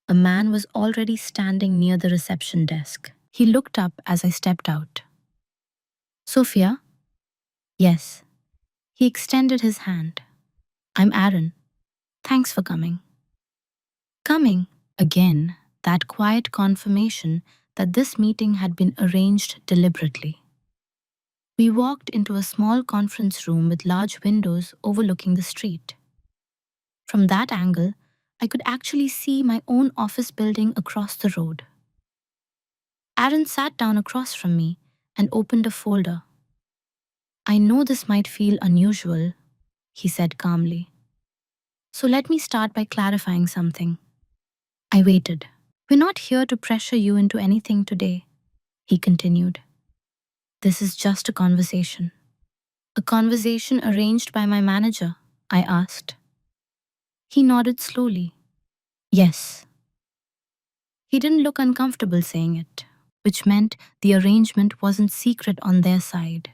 a man was already standing near the reception desk. He looked up as I stepped out. "Sophia?" "Yes." He extended his hand. "I'm Aaron. Thanks for coming." Coming, again, that quiet confirmation that this meeting had been arranged deliberately. We walked into a small conference room with large windows overlooking the street. From that angle, I could actually see my own office building across the road. Aaron sat down across from me and opened a folder. "I know this might feel unusual," he said calmly. "So let me start by clarifying something." I waited. "We're not here to pressure you into anything today," he continued. "This is just a conversation." "A conversation arranged by my manager?" I asked. He nodded slowly. "Yes." He didn't look uncomfortable saying it, which meant the arrangement wasn't secret on their side.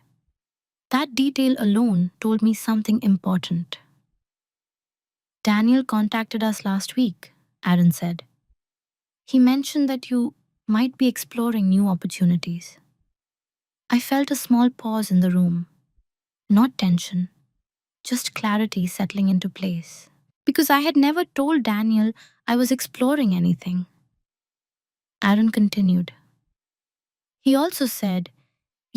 That detail alone told me something important. "Daniel contacted us last week," Aaron said. "He mentioned that you might be exploring new opportunities." I felt a small pause in the room. Not tension, just clarity settling into place. Because I had never told Daniel I was exploring anything. Aaron continued. He also said,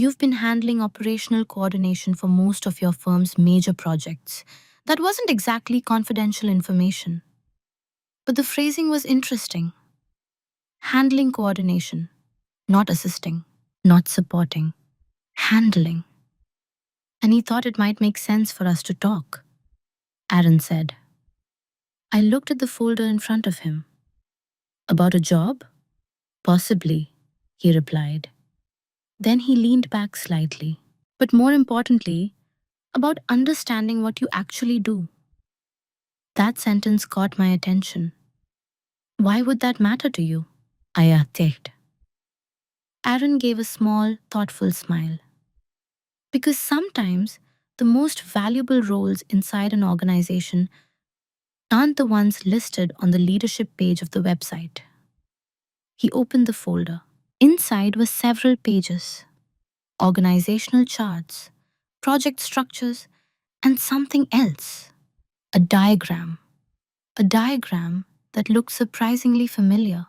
"You've been handling operational coordination for most of your firm's major projects. That wasn't exactly confidential information. But the phrasing was interesting. Handling coordination, not assisting, not supporting. Handling. And he thought it might make sense for us to talk," Aaron said. I looked at the folder in front of him. "About a job?" "Possibly," he replied. Then he leaned back slightly. but more importantly, about understanding what you actually do. That sentence caught my attention. Why would that matter to you? I asked. Aaron gave a small, thoughtful smile. Because sometimes the most valuable roles inside an organization aren't the ones listed on the leadership page of the website. He opened the folder. Inside were several pages, organizational charts, project structures, and something else, a diagram. A diagram that looked surprisingly familiar.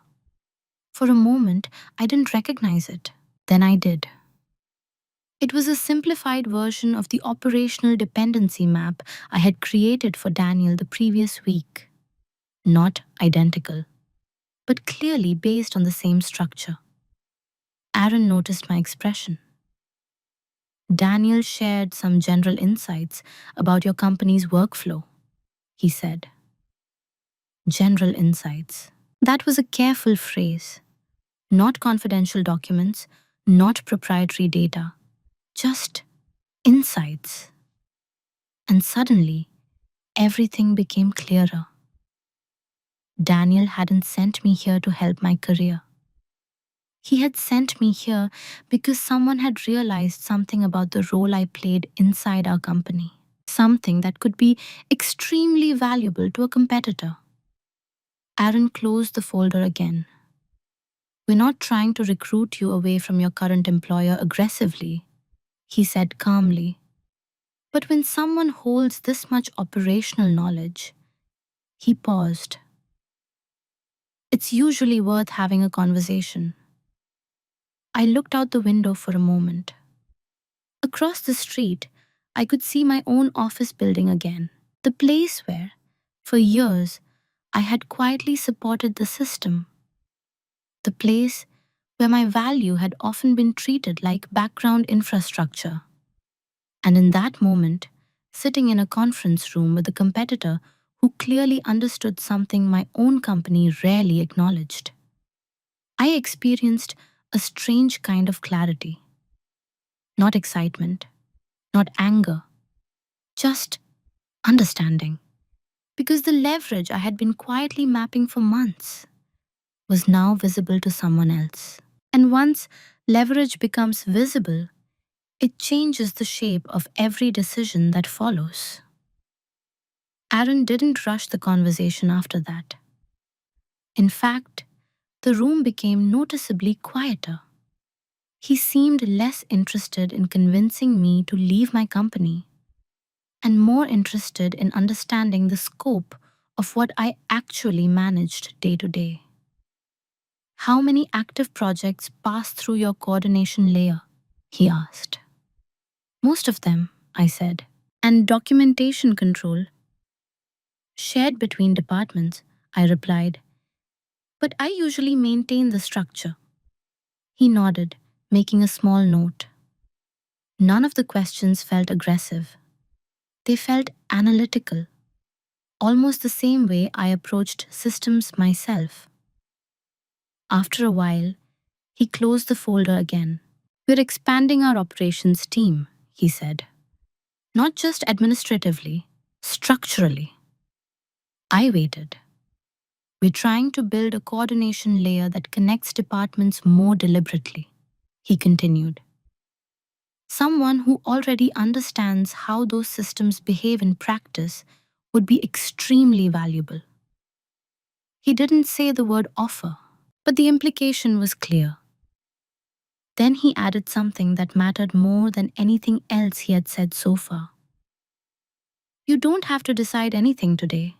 For a moment, I didn't recognize it. Then I did. It was a simplified version of the operational dependency map I had created for Daniel the previous week. Not identical, but clearly based on the same structure. Aaron noticed my expression. Daniel shared some general insights about your company's workflow, he said. General insights. That was a careful phrase. Not confidential documents, not proprietary data, just insights. And suddenly, everything became clearer. Daniel hadn't sent me here to help my career. He had sent me here because someone had realized something about the role I played inside our company. Something that could be extremely valuable to a competitor. Aaron closed the folder again. We're not trying to recruit you away from your current employer aggressively, he said calmly. But when someone holds this much operational knowledge, he paused. It's usually worth having a conversation. I looked out the window for a moment. Across the street, I could see my own office building again, the place where, for years, I had quietly supported the system, the place where my value had often been treated like background infrastructure. And in that moment, sitting in a conference room with a competitor who clearly understood something my own company rarely acknowledged, I experienced a strange kind of clarity. Not excitement, not anger, just understanding. Because the leverage I had been quietly mapping for months was now visible to someone else. And once leverage becomes visible, it changes the shape of every decision that follows. Aaron didn't rush the conversation after that. In fact, the room became noticeably quieter. He seemed less interested in convincing me to leave my company and more interested in understanding the scope of what I actually managed day to day. How many active projects pass through your coordination layer? He asked. Most of them, I said. And documentation control? Shared between departments, I replied. But I usually maintain the structure. He nodded, making a small note. None of the questions felt aggressive. They felt analytical, almost the same way I approached systems myself. After a while, he closed the folder again. We're expanding our operations team, he said. Not just administratively, structurally. I waited. We're trying to build a coordination layer that connects departments more deliberately, he continued. Someone who already understands how those systems behave in practice would be extremely valuable. He didn't say the word offer, but the implication was clear. Then he added something that mattered more than anything else he had said so far. You don't have to decide anything today,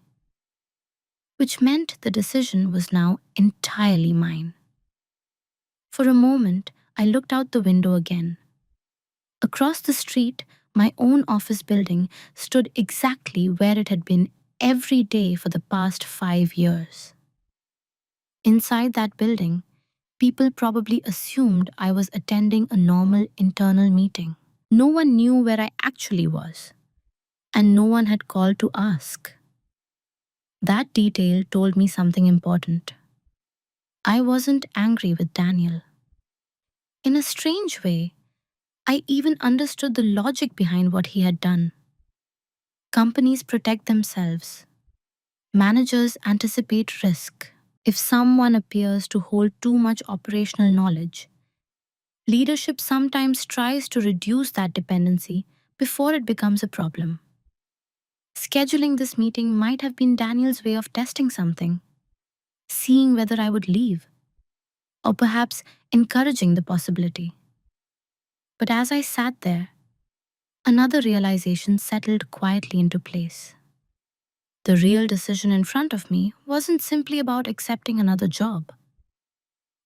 which meant the decision was now entirely mine. For a moment, I looked out the window again. Across the street, my own office building stood exactly where it had been every day for the past 5 years. Inside that building, people probably assumed I was attending a normal internal meeting. No one knew where I actually was, and no one had called to ask. That detail told me something important. I wasn't angry with Daniel. In a strange way, I even understood the logic behind what he had done. Companies protect themselves. Managers anticipate risk. If someone appears to hold too much operational knowledge, leadership sometimes tries to reduce that dependency before it becomes a problem. Scheduling this meeting might have been Daniel's way of testing something, seeing whether I would leave, or perhaps encouraging the possibility. But as I sat there, another realization settled quietly into place. The real decision in front of me wasn't simply about accepting another job.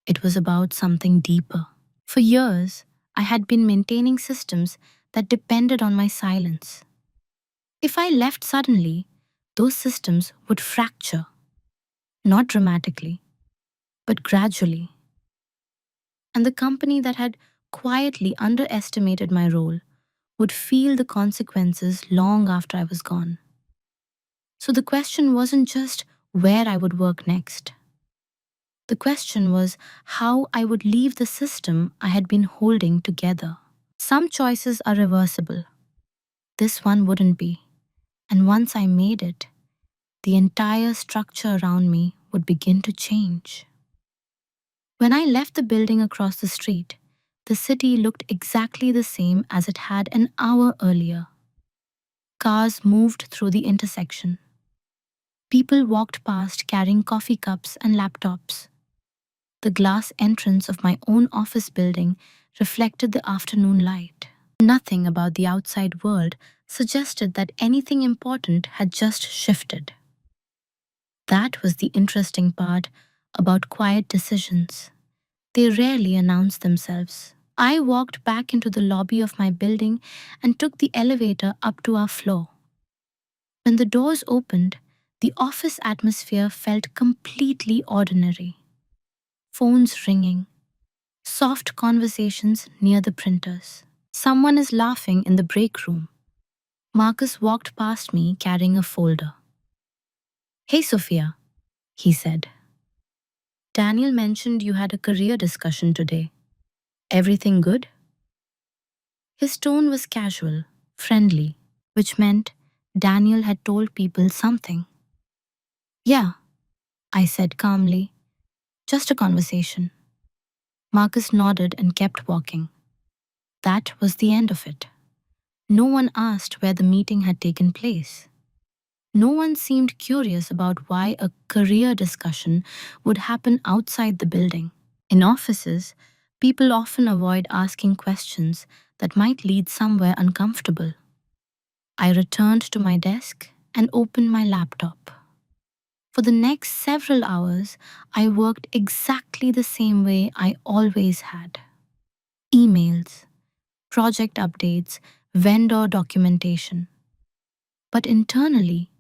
It was about something deeper. For years, I had been maintaining systems that depended on my silence. If I left suddenly, those systems would fracture, not dramatically, but gradually. And the company that had quietly underestimated my role would feel the consequences long after I was gone. So the question wasn't just where I would work next. The question was how I would leave the system I had been holding together. Some choices are reversible. This one wouldn't be. And once I made it, the entire structure around me would begin to change. When I left the building across the street, the city looked exactly the same as it had an hour earlier. Cars moved through the intersection. People walked past carrying coffee cups and laptops. The glass entrance of my own office building reflected the afternoon light. Nothing about the outside world suggested that anything important had just shifted. That was the interesting part about quiet decisions. They rarely announce themselves. I walked back into the lobby of my building and took the elevator up to our floor. When the doors opened, the office atmosphere felt completely ordinary. Phones ringing, soft conversations near the printers. Someone is laughing in the break room. Marcus walked past me carrying a folder. "Hey, Sophia," he said. "Daniel mentioned you had a career discussion today. Everything good?" His tone was casual, friendly, which meant Daniel had told people something. "Yeah," I said calmly. "Just a conversation." Marcus nodded and kept walking. That was the end of it. No one asked where the meeting had taken place. No one seemed curious about why a career discussion would happen outside the building. In offices, people often avoid asking questions that might lead somewhere uncomfortable. I returned to my desk and opened my laptop. For the next several hours, I worked exactly the same way I always had. Emails, project updates, vendor documentation. But internally,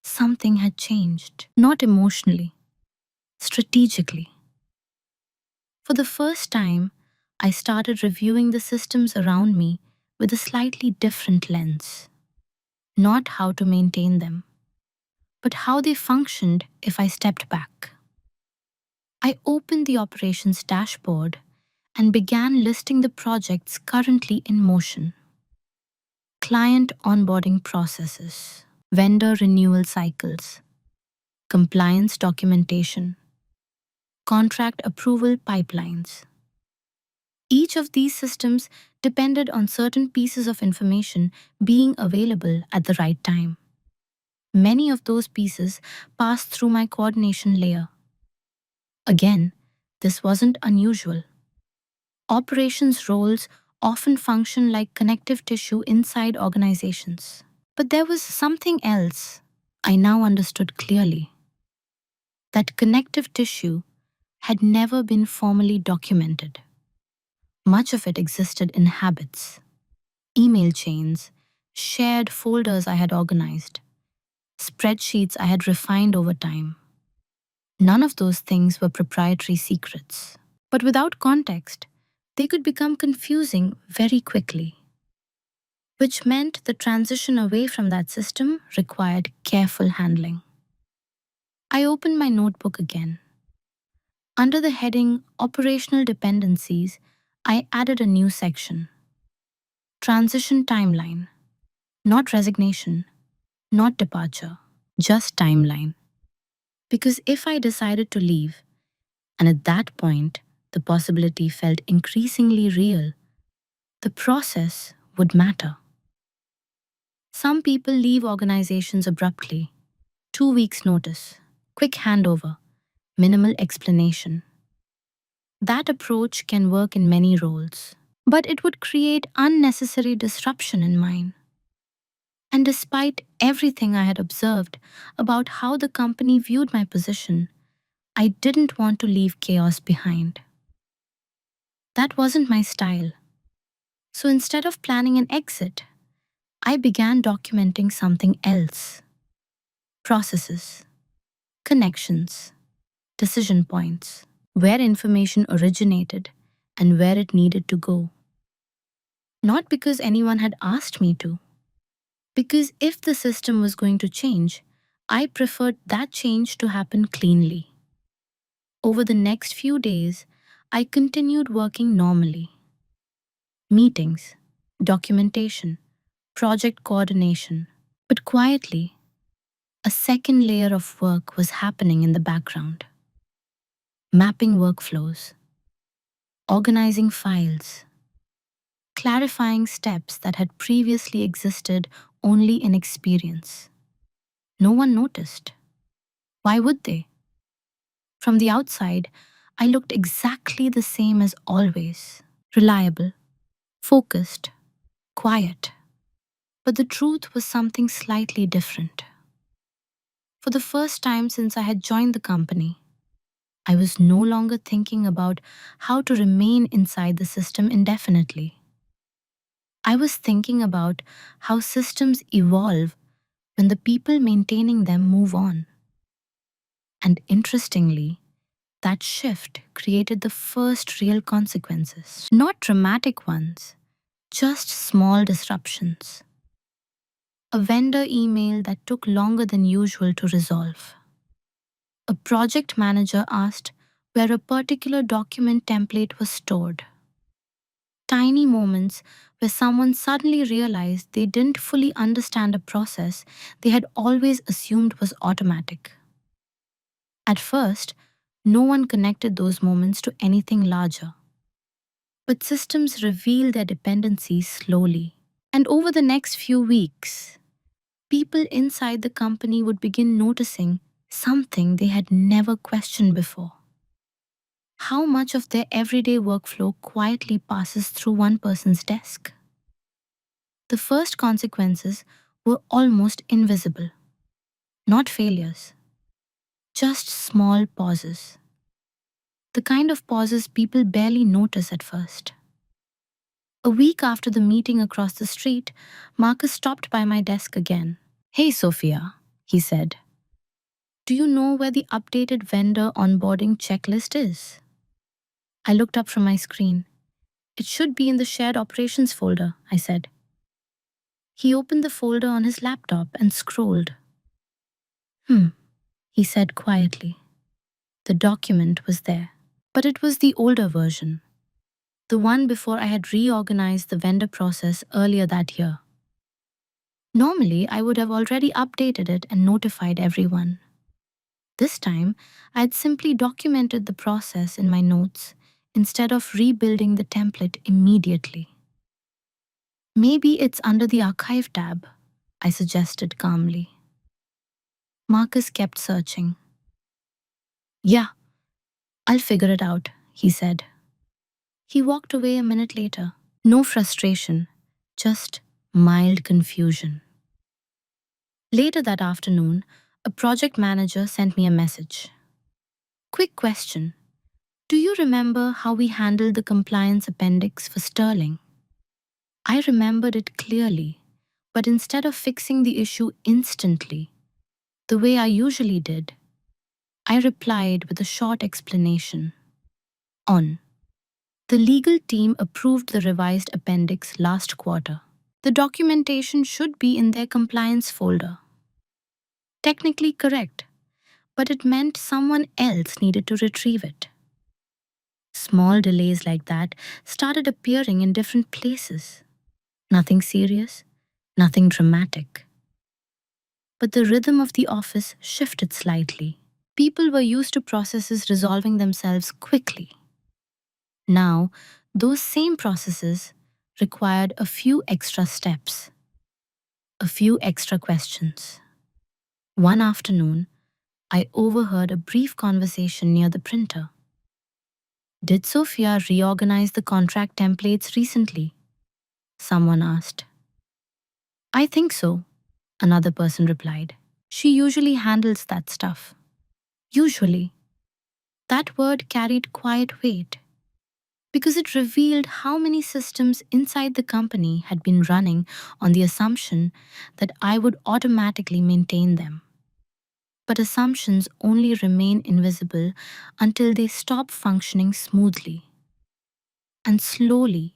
something had changed. Not emotionally, strategically. For the first time, I started reviewing the systems around me with a slightly different lens. Not how to maintain them, but how they functioned if I stepped back. I opened the operations dashboard and began listing the projects currently in motion. Client onboarding processes, vendor renewal cycles, compliance documentation, contract approval pipelines. Each of these systems depended on certain pieces of information being available at the right time. Many of those pieces passed through my coordination layer. Again, this wasn't unusual. Operations roles often function like connective tissue inside organizations. But there was something else I now understood clearly. That connective tissue had never been formally documented. Much of it existed in habits, email chains, shared folders I had organized, spreadsheets I had refined over time. None of those things were proprietary secrets. But without context, they could become confusing very quickly, which meant the transition away from that system required careful handling. I opened my notebook again. Under the heading Operational Dependencies, I added a new section, Transition timeline. Not resignation, not departure, just timeline. Because if I decided to leave, and at that point the possibility felt increasingly real, the process would matter. Some people leave organizations abruptly. 2 weeks' notice, quick handover, minimal explanation. That approach can work in many roles, but it would create unnecessary disruption in mine. And despite everything I had observed about how the company viewed my position, I didn't want to leave chaos behind. That wasn't my style. So instead of planning an exit, I began documenting something else: processes, connections, decision points, where information originated and where it needed to go. Not because anyone had asked me to, because if the system was going to change, I preferred that change to happen cleanly. Over the next few days, I continued working normally. Meetings, documentation, project coordination. But quietly, a second layer of work was happening in the background. Mapping workflows, organizing files, clarifying steps that had previously existed only in experience. No one noticed. Why would they? From the outside, I looked exactly the same as always: reliable, focused, quiet. But the truth was something slightly different. For the first time since I had joined the company, I was no longer thinking about how to remain inside the system indefinitely. I was thinking about how systems evolve when the people maintaining them move on. And interestingly, that shift created the first real consequences. Not dramatic ones, just small disruptions. A vendor email that took longer than usual to resolve. A project manager asked where a particular document template was stored. Tiny moments where someone suddenly realized they didn't fully understand a process they had always assumed was automatic. At first, no one connected those moments to anything larger. But systems reveal their dependencies slowly. And over the next few weeks, people inside the company would begin noticing something they had never questioned before: how much of their everyday workflow quietly passes through one person's desk. The first consequences were almost invisible. Not failures, just small pauses. The kind of pauses people barely notice at first. A week after the meeting across the street, Marcus stopped by my desk again. "Hey, Sophia," he said. "Do you know where the updated vendor onboarding checklist is?" I looked up from my screen. "It should be in the shared operations folder," I said. He opened the folder on his laptop and scrolled. "Hmm," he said quietly. The document was there, but it was the older version, the one before I had reorganized the vendor process earlier that year. Normally, I would have already updated it and notified everyone. This time, I had simply documented the process in my notes instead of rebuilding the template immediately. "Maybe it's under the archive tab," I suggested calmly. Marcus kept searching. "Yeah, I'll figure it out," he said. He walked away a minute later. No frustration, just mild confusion. Later that afternoon, a project manager sent me a message. "Quick question. Do you remember how we handled the compliance appendix for Sterling?" I remembered it clearly, but instead of fixing the issue instantly, the way I usually did, I replied with a short explanation. On. The legal team approved the revised appendix last quarter. The documentation should be in their compliance folder. Technically correct, but it meant someone else needed to retrieve it. Small delays like that started appearing in different places. Nothing serious, nothing dramatic. But the rhythm of the office shifted slightly. People were used to processes resolving themselves quickly. Now, those same processes required a few extra steps, a few extra questions. One afternoon, I overheard a brief conversation near the printer. Did Sophia reorganize the contract templates recently? Someone asked. I think so, another person replied. She usually handles that stuff. Usually. That word carried quiet weight because it revealed how many systems inside the company had been running on the assumption that I would automatically maintain them. But assumptions only remain invisible until they stop functioning smoothly. And slowly,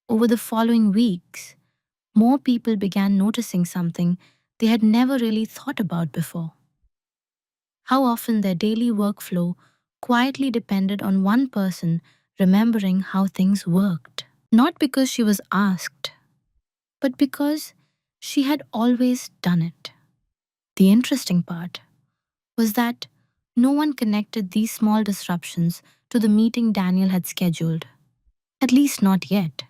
over the following weeks, more people began noticing something they had never really thought about before. How often their daily workflow quietly depended on one person remembering how things worked. Not because she was asked, but because she had always done it. The interesting part was that no one connected these small disruptions to the meeting Daniel had scheduled. At least not yet.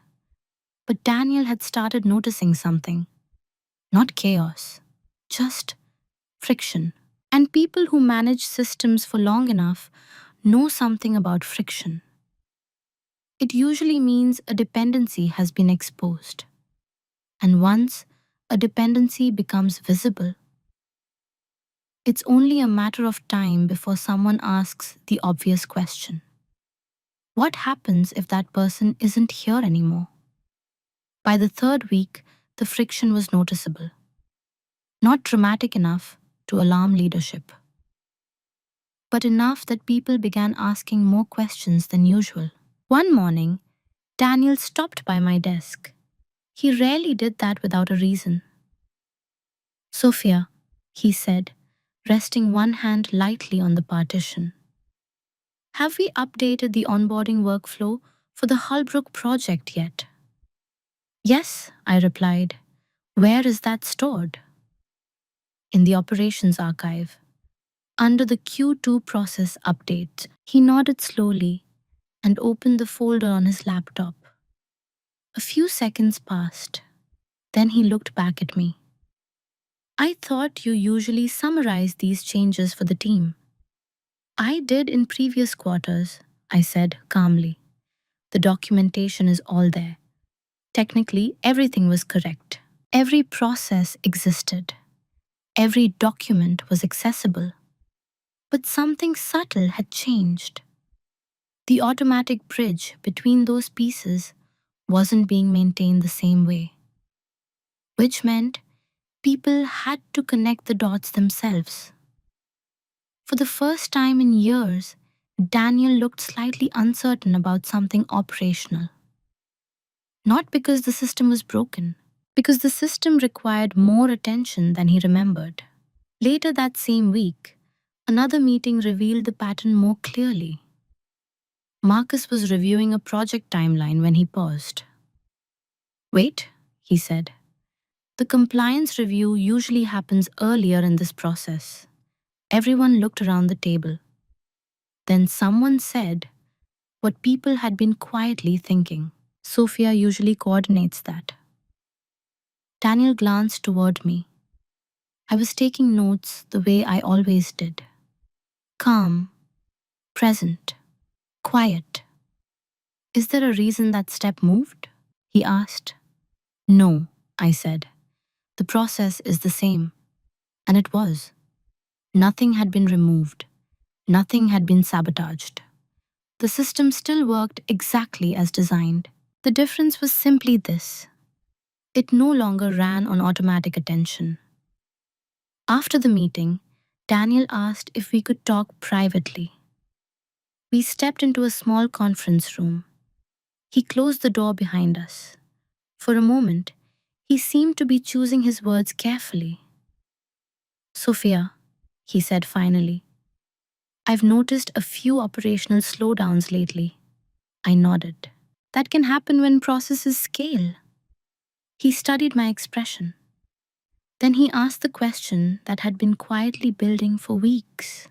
But Daniel had started noticing something. Not chaos, just friction. And people who manage systems for long enough know something about friction. It usually means a dependency has been exposed. And once a dependency becomes visible, it's only a matter of time before someone asks the obvious question. What happens if that person isn't here anymore? By the third week, the friction was noticeable. Not dramatic enough to alarm leadership, but enough that people began asking more questions than usual. One morning, Daniel stopped by my desk. He rarely did that without a reason. Sophia, he said, resting one hand lightly on the partition. Have we updated the onboarding workflow for the Hullbrook project yet? Yes, I replied. Where is that stored? In the operations archive. Under the Q2 process update, he nodded slowly and opened the folder on his laptop. A few seconds passed. Then he looked back at me. I thought you usually summarize these changes for the team. I did in previous quarters, I said calmly. The documentation is all there. Technically, everything was correct. Every process existed. Every document was accessible. But something subtle had changed. The automatic bridge between those pieces wasn't being maintained the same way, which meant people had to connect the dots themselves. For the first time in years, Daniel looked slightly uncertain about something operational. Not because the system was broken, because the system required more attention than he remembered. Later that same week, another meeting revealed the pattern more clearly. Marcus was reviewing a project timeline when he paused. Wait, he said. The compliance review usually happens earlier in this process. Everyone looked around the table. Then someone said what people had been quietly thinking. Sophia usually coordinates that. Daniel glanced toward me. I was taking notes the way I always did. Calm, present, quiet. Is there a reason that step moved? He asked. No, I said. The process is the same. And it was. Nothing had been removed. Nothing had been sabotaged. The system still worked exactly as designed. The difference was simply this. It no longer ran on automatic attention. After the meeting, Daniel asked if we could talk privately. We stepped into a small conference room. He closed the door behind us. For a moment, he seemed to be choosing his words carefully. Sophia, he said finally, I've noticed a few operational slowdowns lately. I nodded. That can happen when processes scale. He studied my expression. Then he asked the question that had been quietly building for weeks.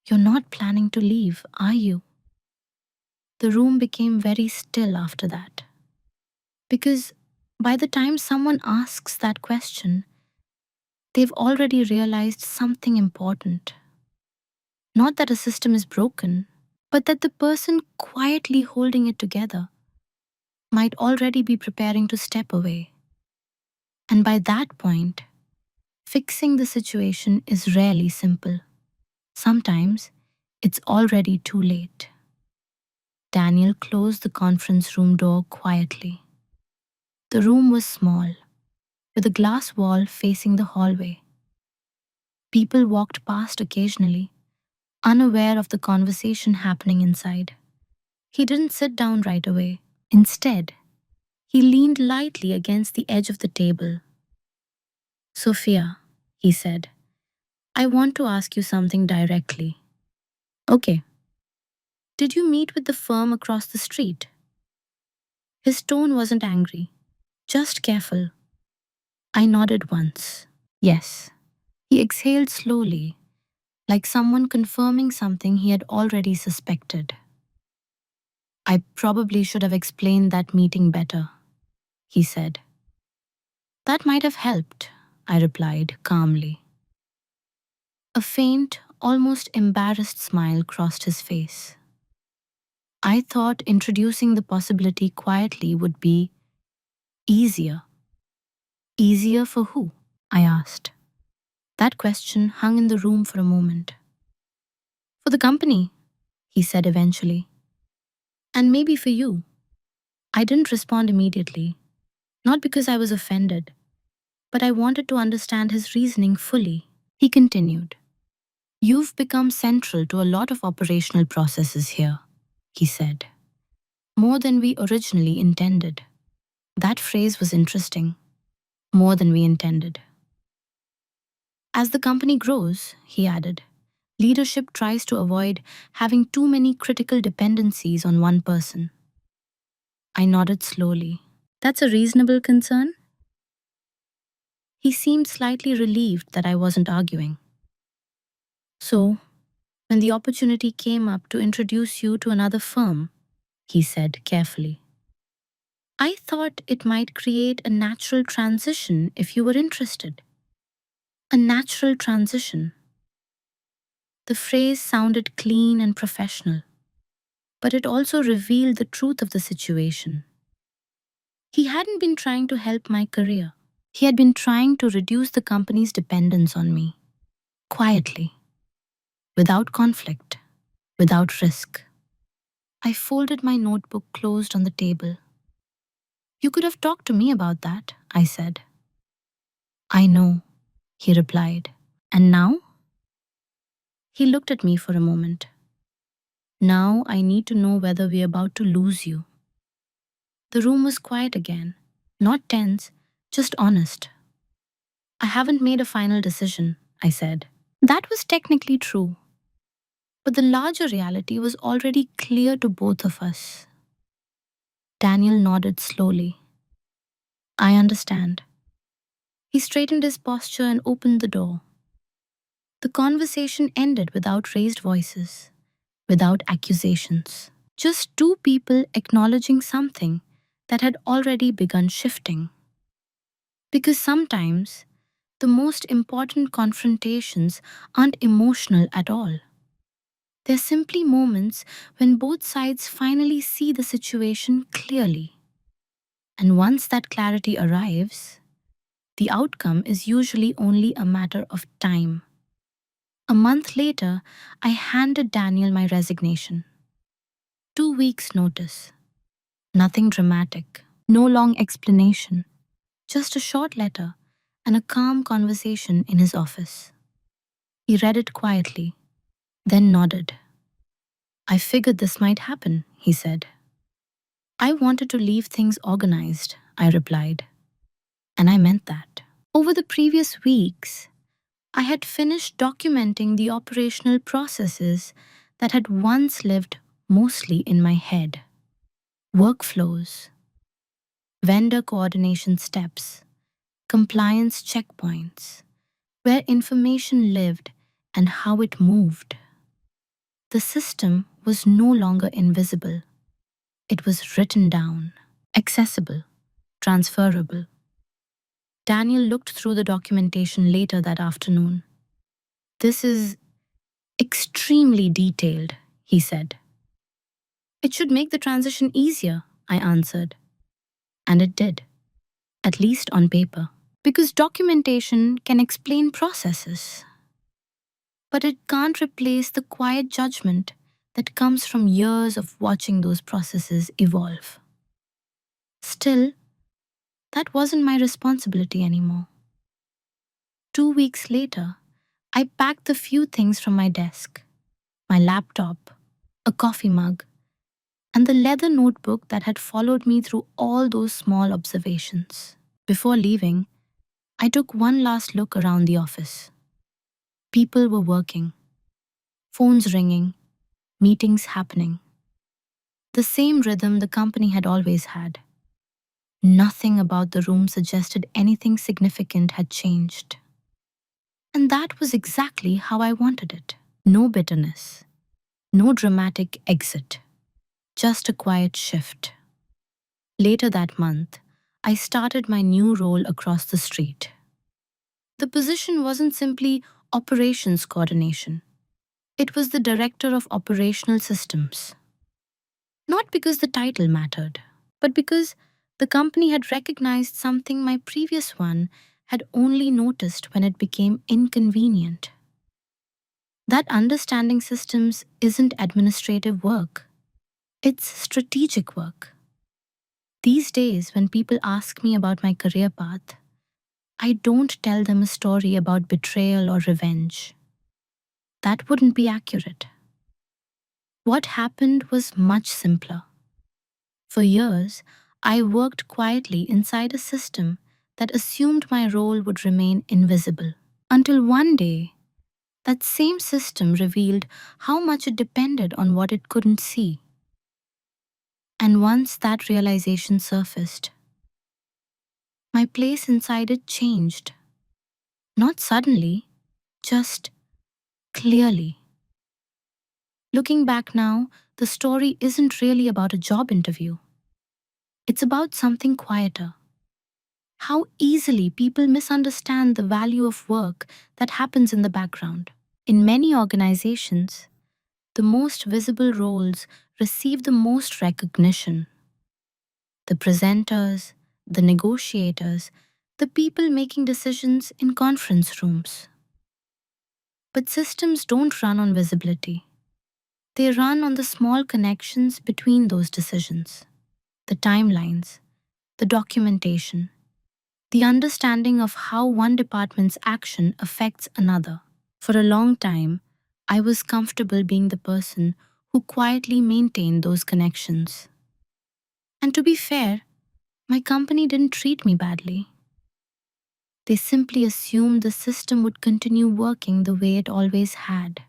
You're not planning to leave, are you? The room became very still after that. Because by the time someone asks that question, they've already realized something important. Not that a system is broken, but that the person quietly holding it together might already be preparing to step away. And by that point, fixing the situation is rarely simple. Sometimes it's already too late. Daniel closed the conference room door quietly. The room was small, with a glass wall facing the hallway. People walked past occasionally, unaware of the conversation happening inside. He didn't sit down right away. Instead, he leaned lightly against the edge of the table. Sophia, he said, I want to ask you something directly. Okay. Did you meet with the firm across the street? His tone wasn't angry, just careful. I nodded once. Yes. He exhaled slowly, like someone confirming something he had already suspected. I probably should have explained that meeting better, he said. That might have helped, I replied calmly. A faint, almost embarrassed smile crossed his face. I thought introducing the possibility quietly would be easier. Easier for who? I asked. That question hung in the room for a moment. For the company, he said eventually. And maybe for you. I didn't respond immediately, not because I was offended, but I wanted to understand his reasoning fully. He continued. You've become central to a lot of operational processes here, he said. More than we originally intended. That phrase was interesting. More than we intended. As the company grows, he added, leadership tries to avoid having too many critical dependencies on one person. I nodded slowly. That's a reasonable concern? He seemed slightly relieved that I wasn't arguing. So, when the opportunity came up to introduce you to another firm, he said carefully, I thought it might create a natural transition if you were interested. A natural transition. The phrase sounded clean and professional, but it also revealed the truth of the situation. He hadn't been trying to help my career. He had been trying to reduce the company's dependence on me. Quietly. Without conflict. Without risk. I folded my notebook closed on the table. You could have talked to me about that, I said. I know, he replied. And now? He looked at me for a moment. Now I need to know whether we're about to lose you. The room was quiet again. Not tense, just honest. I haven't made a final decision, I said. That was technically true. But the larger reality was already clear to both of us. Daniel nodded slowly. I understand. He straightened his posture and opened the door. The conversation ended without raised voices, without accusations. Just two people acknowledging something that had already begun shifting. Because sometimes, the most important confrontations aren't emotional at all. They're simply moments when both sides finally see the situation clearly. And once that clarity arrives, the outcome is usually only a matter of time. A month later, I handed Daniel my resignation. 2 weeks' notice. Nothing dramatic. No long explanation. Just a short letter and a calm conversation in his office. He read it quietly, then nodded. I figured this might happen, he said. I wanted to leave things organized, I replied. And I meant that. Over the previous weeks, I had finished documenting the operational processes that had once lived mostly in my head. Workflows, vendor coordination steps, compliance checkpoints, where information lived and how it moved. The system was no longer invisible. It was written down, accessible, transferable. Daniel looked through the documentation later that afternoon. "This is extremely detailed," he said. "It should make the transition easier," I answered. And it did, at least on paper. Because documentation can explain processes, but it can't replace the quiet judgment that comes from years of watching those processes evolve. Still, that wasn't my responsibility anymore. 2 weeks later, I packed the few things from my desk: my laptop, a coffee mug, and the leather notebook that had followed me through all those small observations. Before leaving, I took one last look around the office. People were working, phones ringing, meetings happening. The same rhythm the company had always had. Nothing about the room suggested anything significant had changed. And that was exactly how I wanted it. No bitterness, no dramatic exit, just a quiet shift. Later that month, I started my new role across the street. The position wasn't simply operations coordination. It was the Director of Operational Systems. Not because the title mattered, but because the company had recognized something my previous one had only noticed when it became inconvenient. That understanding systems isn't administrative work, it's strategic work. These days, when people ask me about my career path, I don't tell them a story about betrayal or revenge. That wouldn't be accurate. What happened was much simpler. For years, I worked quietly inside a system that assumed my role would remain invisible. Until one day, that same system revealed how much it depended on what it couldn't see. And once that realization surfaced, my place inside it changed. Not suddenly, just clearly. Looking back now, the story isn't really about a job interview. It's about something quieter. How easily people misunderstand the value of work that happens in the background. In many organizations, the most visible roles receive the most recognition. The presenters, the negotiators, the people making decisions in conference rooms. But systems don't run on visibility. They run on the small connections between those decisions, the timelines, the documentation, the understanding of how one department's action affects another. For a long time, I was comfortable being the person who quietly maintained those connections. And to be fair, my company didn't treat me badly. They simply assumed the system would continue working the way it always had.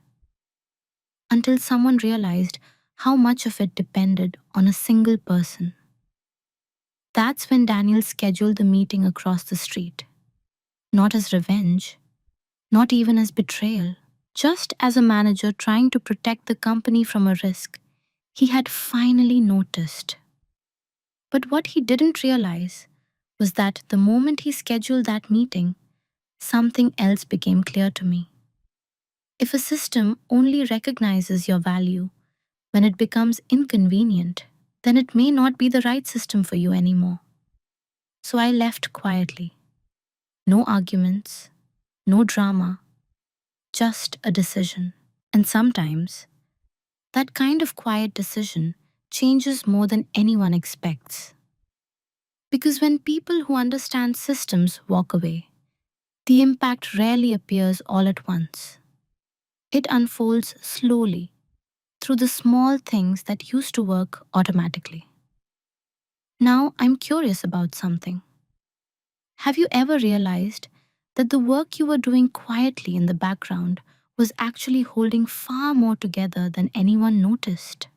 Until someone realized how much of it depended on a single person. That's when Daniel scheduled the meeting across the street. Not as revenge, not even as betrayal, just as a manager trying to protect the company from a risk he had finally noticed. But what he didn't realize was that the moment he scheduled that meeting, something else became clear to me. If a system only recognizes your value when it becomes inconvenient, then it may not be the right system for you anymore. So I left quietly. No arguments, no drama, just a decision. And sometimes, that kind of quiet decision changes more than anyone expects. Because when people who understand systems walk away, the impact rarely appears all at once. It unfolds slowly through the small things that used to work automatically. Now I'm curious about something. Have you ever realized that the work you were doing quietly in the background was actually holding far more together than anyone noticed?